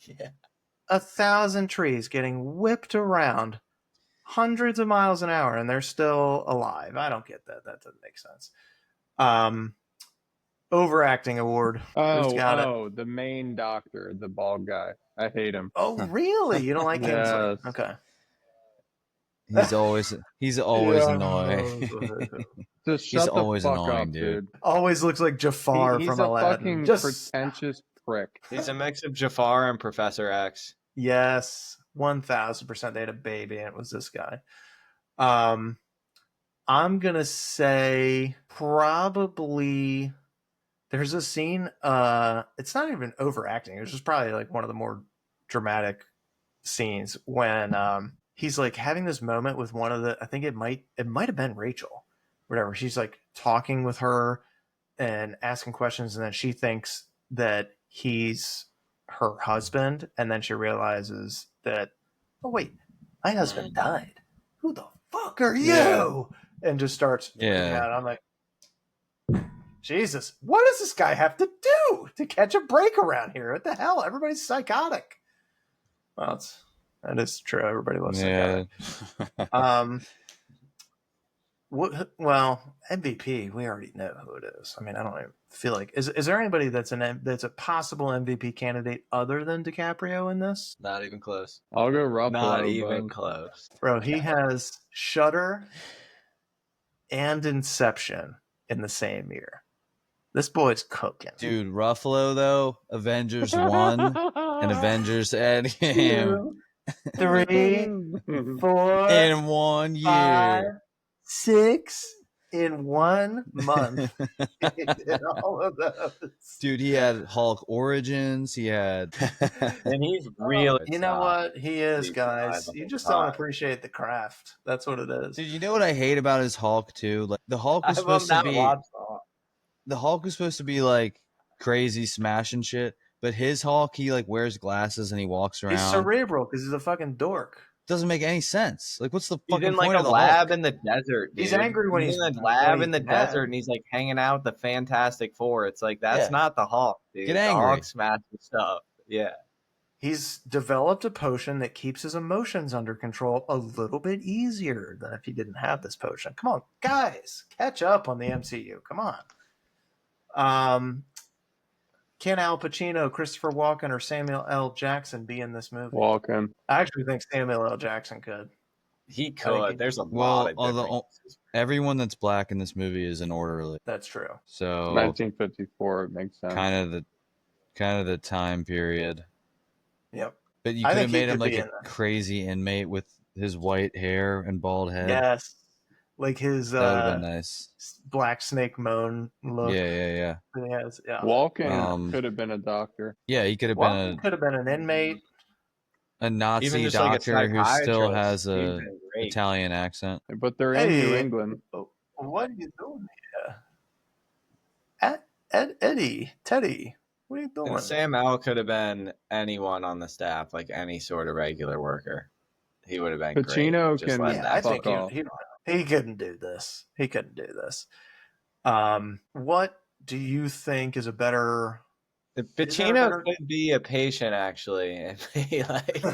Yeah. 1,000 trees getting whipped around hundreds of miles an hour, and they're still alive. I don't get that. That doesn't make sense. Overacting award. Who's got it? The main doctor, the bald guy. I hate him. Oh, really? You don't like Kingsley? Yes. Okay. He's always Yeah. annoying. Just He's shut the always fuck annoying, up, dude. Always looks like Jafar He's from a Aladdin. fucking Just pretentious prick. He's a mix of Jafar and Professor X. yes, 1000% they had a baby and it was this guy. I'm gonna say probably there's a scene. It's not even overacting. It's just probably like one of the more dramatic scenes when he's like having this moment with one of the. I think it might have been Rachel, whatever. She's like talking with her and asking questions, and then she thinks that he's her husband, and then she realizes that, oh wait, my husband died. Who the fuck are you? Yeah. And just starts freaking out. I'm like, Jesus, what does this guy have to do to catch a break around here? What the hell? Everybody's psychotic. Well, that is true. Everybody was psychotic. Well, MVP, we already know who it is. I mean, I don't even feel like is there anybody that's a possible MVP candidate other than DiCaprio in this? Not even close. I'll go Ruffalo. Not even close. Bro, he has Shudder and Inception in the same year. This boy's cooking. Dude, Ruffalo, though, Avengers 1 and Avengers Endgame. 2, 3, 4. In 1 year. 5, 6 in 1 month. He did all of those. Dude, he had Hulk Origins. He had. And he's really. You know what? He is, guys. You just don't appreciate the craft. That's what it is. Dude, you know what I hate about his Hulk, too? Like, the Hulk was supposed to be. The Hulk was supposed to be like crazy smashing shit, but his Hulk, he like wears glasses and he walks around. He's cerebral because he's a fucking dork. Doesn't make any sense. Like, what's the fucking point like of the lab in the desert? Dude. He's angry when he's in the lab in the desert and he's like hanging out with the Fantastic Four. It's like that's not the Hulk, dude. Get angry. The Hulk smashes stuff. Yeah. He's developed a potion that keeps his emotions under control a little bit easier than if he didn't have this potion. Come on, guys, catch up on the MCU. Come on. Can Al Pacino, Christopher Walken, or Samuel L. Jackson be in this movie? Walken. I actually think Samuel L. Jackson could. He could. There's a lot of everyone that's black in this movie is an orderly. That's true. So 1954, it makes sense. Kind of the time period. Yep. But you could have made him like a crazy inmate with his white hair and bald head. Yes. Like his that would have been nice. Black Snake Moan look. Yeah. He has, yeah. Walken could have been a doctor. Yeah, he could have could have been an inmate. A Nazi doctor like who still has a Italian accent. But they're in New England. What are you doing here? Teddy, what are you doing? And Sam L could have been anyone on the staff, like any sort of regular worker. He would have been Pacino great. I think he couldn't do this. What do you think is a better? Pacino could be a patient actually, and be like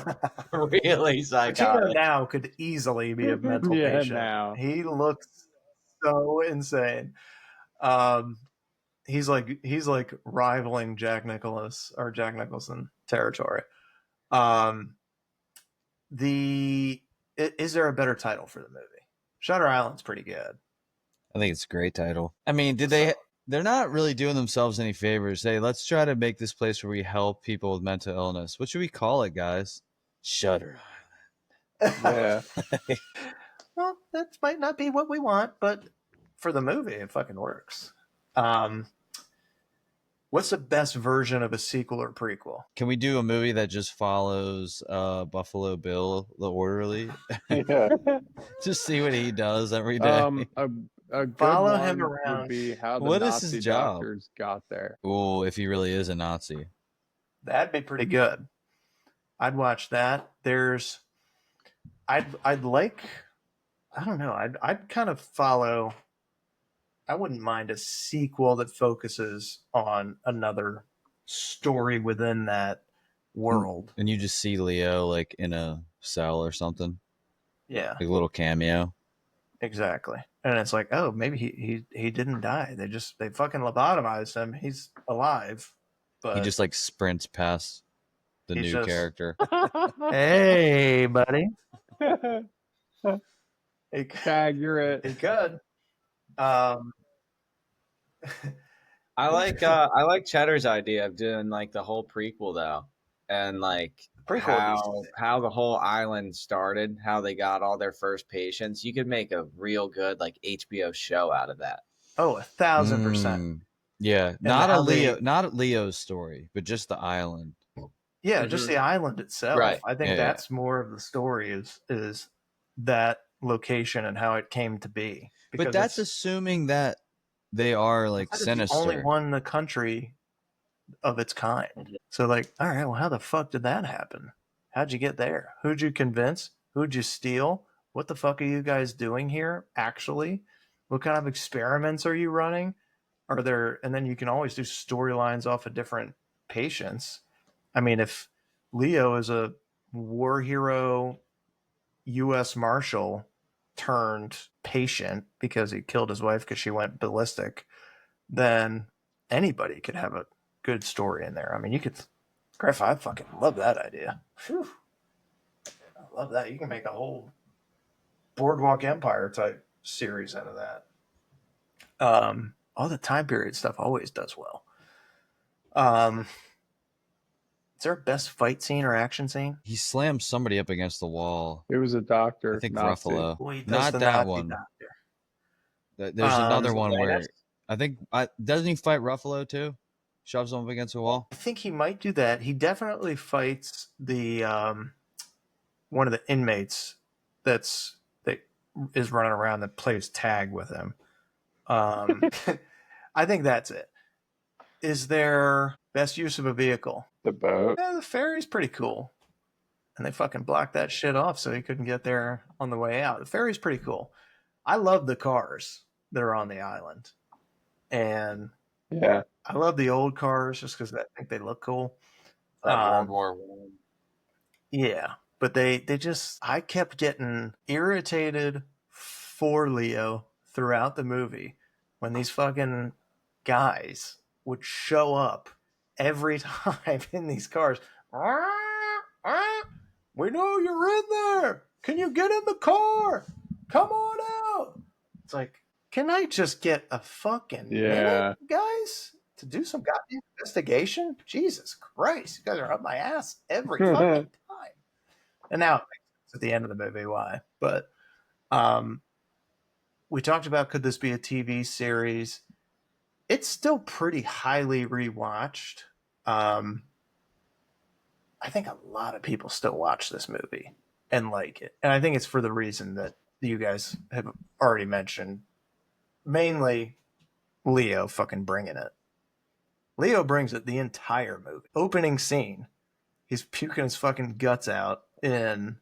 really psychotic. Pacino now could easily be a mental patient. Now he looks so insane. He's like rivaling Jack Nicholson territory. Is there a better title for the movie? Shutter Island's pretty good. I think it's a great title. I mean, they're not really doing themselves any favors. Hey, let's try to make this place where we help people with mental illness. What should we call it, guys? Shutter Island. Yeah. Well, that might not be what we want, but for the movie, it fucking works. What's the best version of a sequel or prequel? Can we do a movie that just follows Buffalo Bill, the orderly? Yeah. Just see what he does every day. A good follow one him around. Would be how the what Nazi is his job? Doctors got there. Oh, if he really is a Nazi. That'd be pretty good. I'd watch that. I'd like, I don't know. I'd kind of follow. I wouldn't mind a sequel that focuses on another story within that world. And you just see Leo like in a cell or something. Yeah. Like a little cameo. Exactly. And it's like, oh, maybe he didn't die. They fucking lobotomized him. He's alive. But he just like sprints past the new character. Hey, buddy. Accurate. He could. I like Cheddar's idea of doing like the whole prequel though, and like Prequel needs to how the whole island started, how they got all their first patients. You could make a real good like HBO show out of that. Oh, 1,000%. Yeah, not Leo's story, but just the island. Yeah, just the island itself. Right. I think that's more of the story is that location and how it came to be. But that's assuming that they are like sinister. The only one in the country of its kind. So like, all right, well, how the fuck did that happen? How'd you get there? Who'd you convince? Who'd you steal? What the fuck are you guys doing here? Actually, what kind of experiments are you running? Are there? And then you can always do storylines off of different patients. I mean, if Leo is a war hero, U.S. Marshal turned patient because he killed his wife because she went ballistic, then anybody could have a good story in there. I mean, you could. Griff, I fucking love that idea. Whew. I love that. You can make a whole Boardwalk Empire type series out of that. All the time period stuff always does well. Is there a best fight scene or action scene? He slams somebody up against the wall. It was a doctor. I think Nazi. Ruffalo. Well, Not that one. Doctor. There's another one where I think doesn't he fight Ruffalo too? Shoves him up against the wall. I think he might do that. He definitely fights the one of the inmates that is running around that plays tag with him. I think that's it. Is there best use of a vehicle? The boat. Yeah, the ferry's pretty cool. And they fucking blocked that shit off so he couldn't get there on the way out. The ferry's pretty cool. I love the cars that are on the island. And yeah, I love the old cars just because I think they look cool. World War I. Yeah. But they just, I kept getting irritated for Leo throughout the movie when these fucking guys would show up every time in these cars. We know you're in there. Can you get in the car? Come on out. It's like, can I just get a fucking minute, guys, to do some goddamn investigation? Jesus Christ, you guys are up my ass every fucking time. And now it makes sense at the end of the movie why. But we talked about could this be a TV series? It's still pretty highly rewatched. I think a lot of people still watch this movie and like it. And I think it's for the reason that you guys have already mentioned. Mainly Leo fucking bringing it. Leo brings it the entire movie. Opening scene, he's puking his fucking guts out in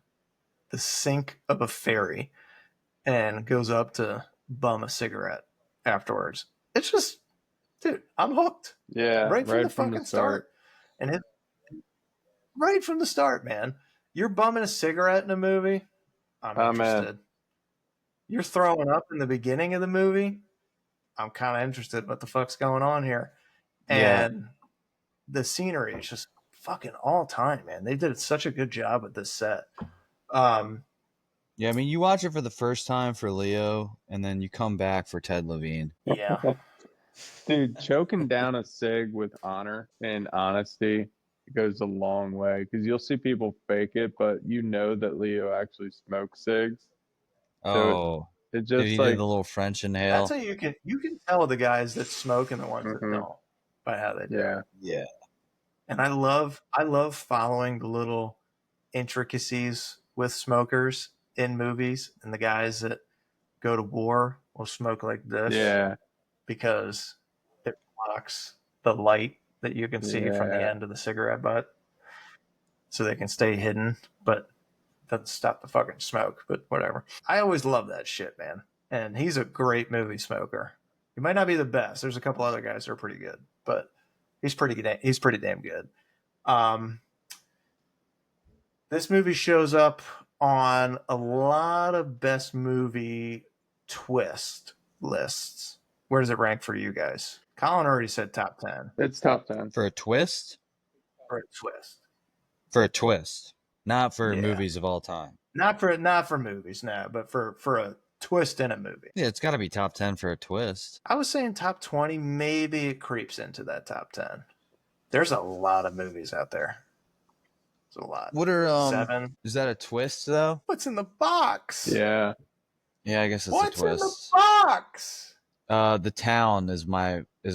the sink of a ferry and goes up to bum a cigarette afterwards. It's just, dude, I'm hooked. Yeah, right from the fucking start. And right from the start, man. You're bumming a cigarette in a movie, I'm interested. You're throwing up in the beginning of the movie, I'm kind of interested what the fuck's going on here. And the scenery is just fucking all time, man. They did such a good job with this set. Yeah, I mean, you watch it for the first time for Leo, and then you come back for Ted Levine. Yeah. Dude, choking down a cig with honor and honesty goes a long way because you'll see people fake it, but you know that Leo actually smokes cigs. So it just he like did the little French inhale. That's how you can tell the guys that smoke and the ones that don't by how they do it. Yeah. And I love following the little intricacies with smokers in movies, and the guys that go to war will smoke like this. Yeah. Because it blocks the light that you can see from the end of the cigarette butt. So they can stay hidden, but doesn't stop the fucking smoke, but whatever. I always love that shit, man. And he's a great movie smoker. He might not be the best. There's a couple other guys that are pretty good, but he's pretty damn good. This movie shows up on a lot of best movie twist lists. Where does it rank for you guys? Colin already said top 10. It's top 10. For a twist? For a twist. For a twist. Not for movies of all time. Not for movies, no, but for a twist in a movie. Yeah, it's got to be top 10 for a twist. I was saying top 20, maybe it creeps into that top 10. There's a lot of movies out there. It's a lot. What are 7. Is that a twist though? What's in the box? Yeah. Yeah, I guess it's What's a in the twist. box? The Town is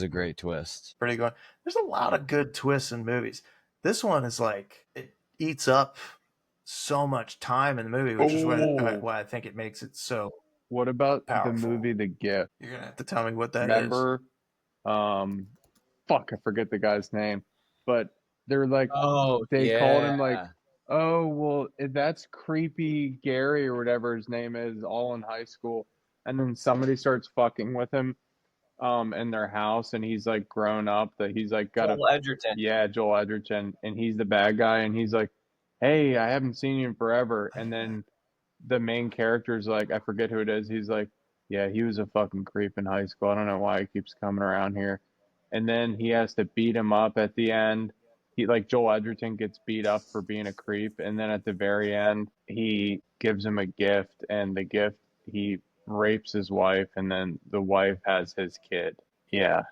a great twist. Pretty good. There's a lot of good twists in movies. This one is like it eats up so much time in the movie, which is why I think it makes it so. What about powerful. the movie The Gift? You're gonna have to tell me what that is. Remember, fuck, I forget the guy's name, but they're like, they called him like, oh, well, that's creepy Gary or whatever his name is, all in high school, and then somebody starts fucking with him, in their house, and he's like grown up, that he's like got Joel Edgerton. Yeah, Joel Edgerton, and he's the bad guy, and he's like, hey, I haven't seen you in forever, and then the main character's like, I forget who it is, he's like, yeah, he was a fucking creep in high school. I don't know why he keeps coming around here. And then he has to beat him up at the end. He like Joel Edgerton gets beat up for being a creep, and then at the very end he gives him a gift, and the gift, he rapes his wife, and then the wife has his kid. Yeah.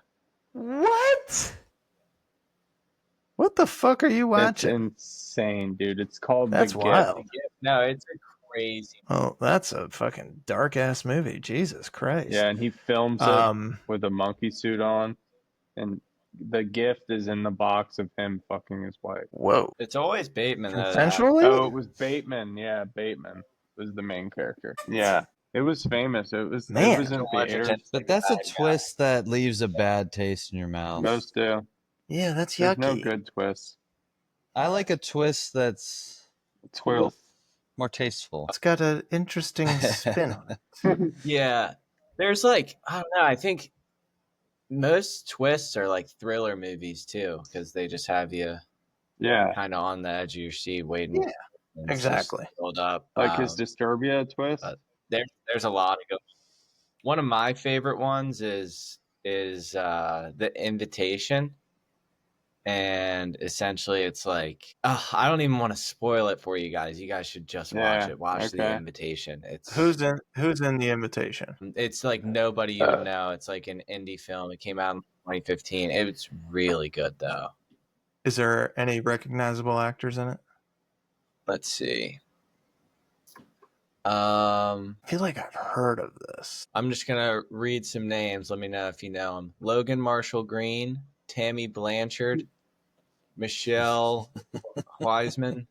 What? What the fuck are you watching? It's insane, dude. It's called That's The wild. Gift. No, it's a crazy. Oh, that's a fucking dark ass movie. Jesus Christ. Yeah, and he films it with a monkey suit on, and the gift is in the box of him fucking his wife. Whoa. It's always Bateman. Consensually? Oh, it was Bateman. Yeah, Bateman was the main character. Yeah. It was famous. It was in theaters. But that's a twist that leaves a bad taste in your mouth. Most do. Yeah, that's There's yucky. no good twists. I like a twist that's more tasteful. It's got an interesting spin on it. Yeah. There's like, I don't know, I think most twists are like thriller movies too, because they just have you kind of on the edge of your seat waiting. Yeah, exactly. Build up. Like his Disturbia twist? There's a lot of good. One of my favorite ones is The Invitation. And essentially it's like, I don't even want to spoil it for you guys. You guys should just watch it. Watch The Invitation. It's who's in The Invitation? It's like nobody you would know. It's like an indie film. It came out in 2015. It's really good though. Is there any recognizable actors in it? Let's see. I feel like I've heard of this. I'm just gonna read some names. Let me know if you know them. Logan Marshall Green, Tammy Blanchard, Michelle Wiseman.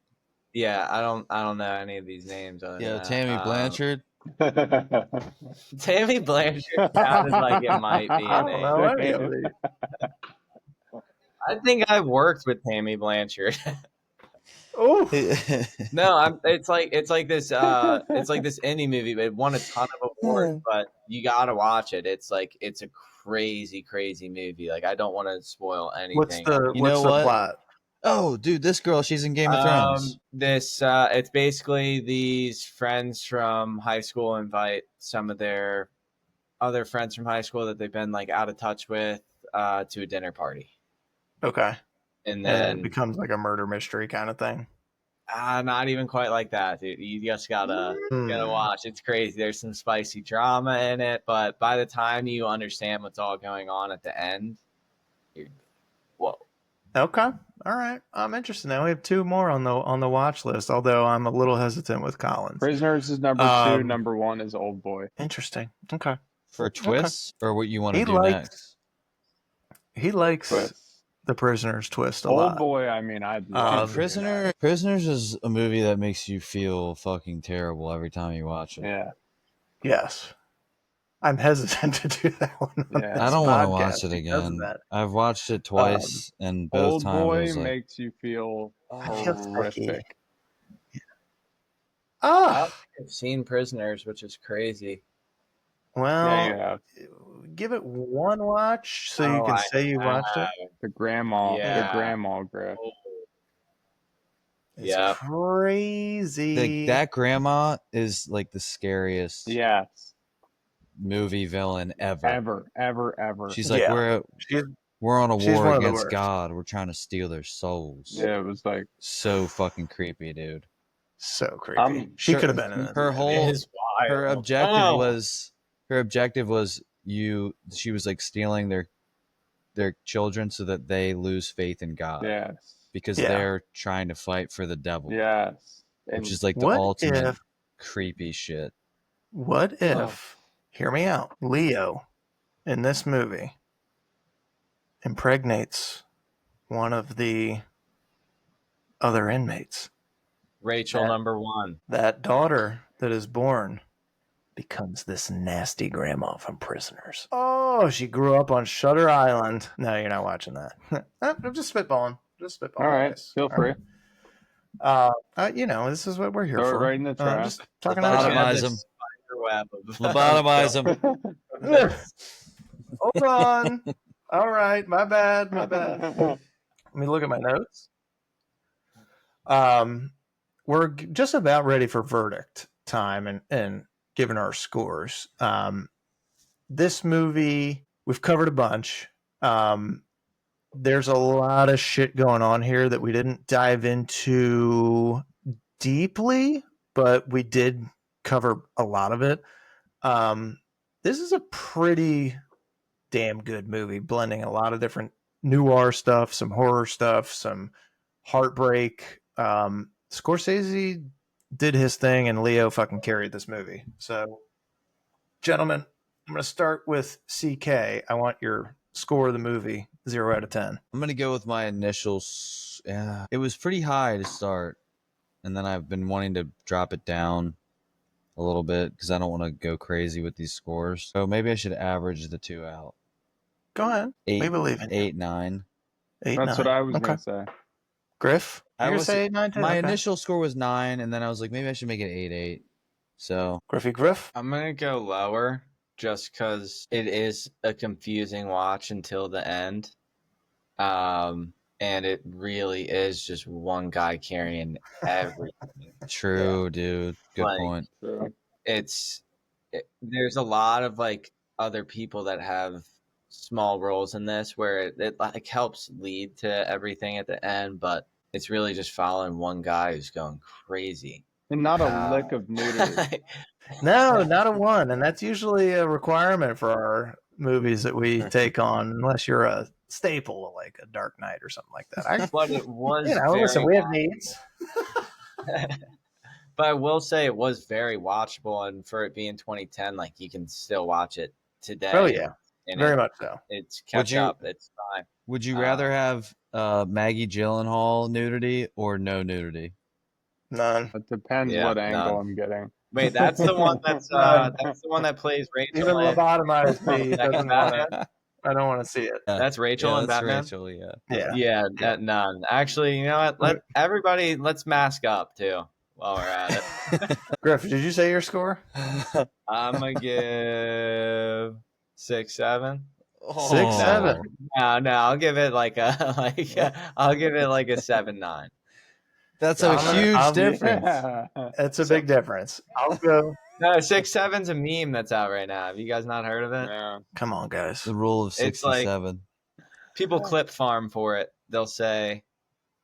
Yeah, I don't know any of these names. Tammy Blanchard. Tammy Blanchard sounded like it might be a name. I think I worked with Tammy Blanchard. Oh no! It's like this indie movie. It won a ton of awards, but you gotta watch it. It's a crazy movie. Like I don't want to spoil anything. What's the plot? Oh, dude, this girl, she's in Game of Thrones. It's basically these friends from high school invite some of their other friends from high school that they've been like out of touch with to a dinner party. Okay. And then it becomes like a murder mystery kind of thing. Not even quite like that, dude. You just gotta watch. It's crazy. There's some spicy drama in it, but by the time you understand what's all going on at the end, whoa. Okay. All right. I'm interested now. We have 2 more on the watch list, although I'm a little hesitant with Collins. Prisoners is number 2. Number 1 is Old Boy. Interesting. Okay. For twists or what you want to do next? He likes the Prisoners twist a lot. Old Boy, I mean, I'd love Prisoners is a movie that makes you feel fucking terrible every time you watch it. Yeah. Yes. I'm hesitant to do that one. I don't want to watch it again. I've watched it twice, and both times. Old Boy makes you feel horrific. I've seen Prisoners, which is crazy. Well, give it one watch so you can say you watched it. The grandma grip. It's crazy. That grandma is like the scariest. Movie villain ever. She's like, we're on a war against God. We're trying to steal their souls. Yeah, it was like so fucking creepy, dude. So creepy. She could have been in it. Her objective was she was like stealing their children so that they lose faith in God. Yes. because Yeah. they're trying to fight for the devil. Yes. Which is like the What ultimate if- creepy shit. What if, hear me out, Leo in this movie impregnates one of the other inmates? Rachel, number one. That daughter that is born becomes this nasty grandma from Prisoners. Oh, she grew up on Shutter Island. No, you're not watching that. I'm just spitballing. All right, guys. feel free. This is what we're here Throw for. it right in the trash. Just talking out Lobotomize shit. him. Spiderweb of- Lobotomize him. Hold on. All right, my bad. Let me look at my notes. We're just about ready for verdict time and giving our scores. This movie, we've covered a bunch. There's a lot of shit going on here that we didn't dive into deeply, but we did cover a lot of it. This is a pretty damn good movie, blending a lot of different noir stuff, some horror stuff, some heartbreak. Scorsese did his thing, and Leo fucking carried this movie. So, gentlemen, I'm going to start with CK. I want your score of the movie, 0 out of 10. I'm going to go with my initials. Yeah, it was pretty high to start, and then I've been wanting to drop it down a little bit because I don't want to go crazy with these scores. So maybe I should average the two out. Go ahead. We believe in you. 8, 9. 8, That's 9. what I was Okay. going to say. Griff, you're going to say 8, 9, 10? My Okay. initial score was 9, and then I was like, maybe I should make it 8, 8. So Griff? I'm going to go lower just because it is a confusing watch until the end. And it really is just one guy carrying everything. true, dude. Good Like, point. True. There's a lot of like other people that have small roles in this where it like helps lead to everything at the end, but it's really just following one guy who's going crazy. And not a lick of nudity. No, not a one. And that's usually a requirement for our movies that we take on, unless you're a staple like a Dark Knight or something like that. But it was listen, we have needs. But I will say it was very watchable, and for it being 2010, like you can still watch it today. Oh yeah, and very much so. It's catch up. It's fine. Would you rather have Maggie Gyllenhaal nudity or no nudity? None. It depends what angle I'm getting. Wait, that's the one that's the one that plays Rachel. Even lobotomized me Second doesn't want to. I don't want to see it. That's Rachel and Batman. Rachel, Yeah, none. Actually, you know what? Let's mask up too while we're at it. Griff, did you say your score? I'm gonna give 6, 7. 6, 7. No, I'll give it like I'll give it like a 7, 9. That's a huge difference. That's a big difference. I'll go. No, 6, 7's a meme that's out right now. Have you guys not heard of it? Yeah. Come on, guys. The rule of 67. People clip farm for it. They'll say,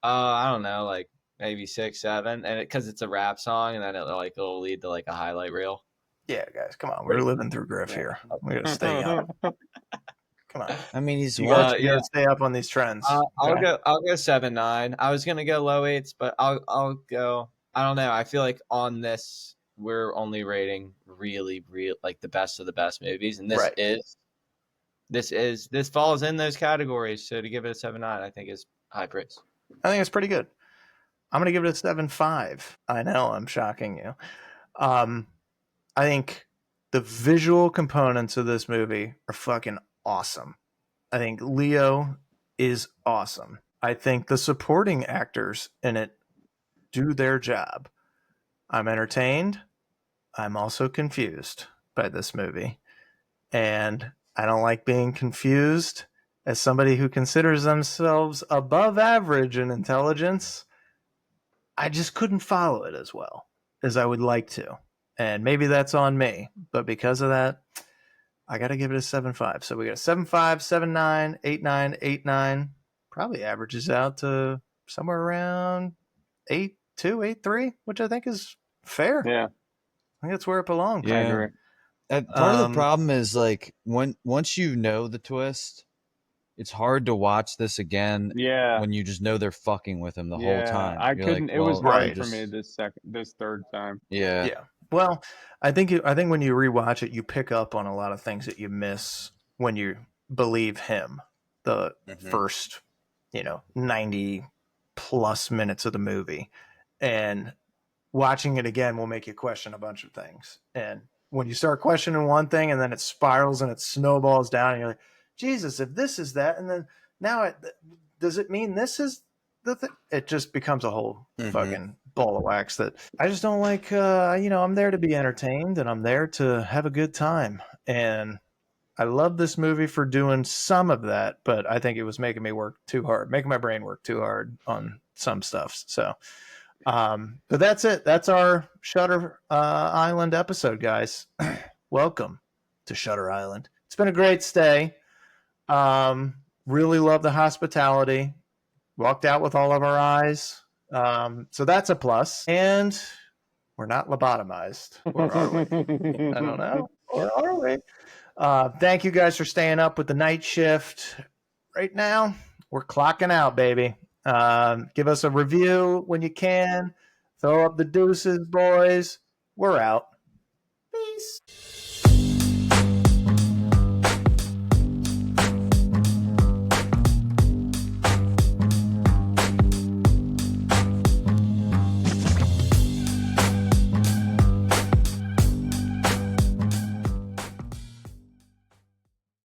I don't know, like maybe 6, 7, and because it's a rap song, and then it'll lead to like a highlight reel. Yeah, guys, come on. We're living through Griff here. We gotta stay up. Come on. I mean, he's You gotta stay up on these trends. I'll go 7, 9. I was gonna go low 8s, but I'll go. I don't know. I feel like on this we're only rating really like the best of the best movies, and this falls in those categories. So to give it a 7, 9, I think is high praise. I think it's pretty good. I'm gonna give it a 7.5. I know I'm shocking you. I think the visual components of this movie are fucking awesome. I think Leo is awesome. I think the supporting actors in it do their job. I'm entertained. I'm also confused by this movie. And I don't like being confused. As somebody who considers themselves above average in intelligence, I just couldn't follow it as well as I would like to. And maybe that's on me. But because of that, I got to give it a 7.5. So we got a 7.5, 7.9, 8.9, 8.9. Probably averages out to somewhere around 8.2, 8.3, which I think is fair. Yeah. I think that's where it belongs. Yeah. I agree. Part of the problem is like once you know the twist, it's hard to watch this again Yeah. when you just know they're fucking with him the whole time. I You're couldn't. like, It was well, hard right. for me this third time. Yeah. Yeah. Well, I think when you rewatch it, you pick up on a lot of things that you miss when you believe him the first, 90 plus minutes of the movie. And watching it again will make you question a bunch of things. And when you start questioning one thing and then it spirals and it snowballs down and you're like, Jesus, if this is that, and then now does it mean this is the thing? It just becomes a whole fucking ball of wax that I just don't like. I'm there to be entertained and I'm there to have a good time. And I love this movie for doing some of that, but I think it was making me work too hard, making my brain work too hard on some stuff. So, but that's it. That's our Shutter Island episode, guys. Welcome to Shutter Island. It's been a great stay. Really love the hospitality. Walked out with all of our eyes. So that's a plus. And we're not lobotomized. Or are we? I don't know. Or are we? Thank you guys for staying up with the night shift. Right now, we're clocking out, baby. Give us a review when you can. Throw up the deuces, boys. We're out. Peace.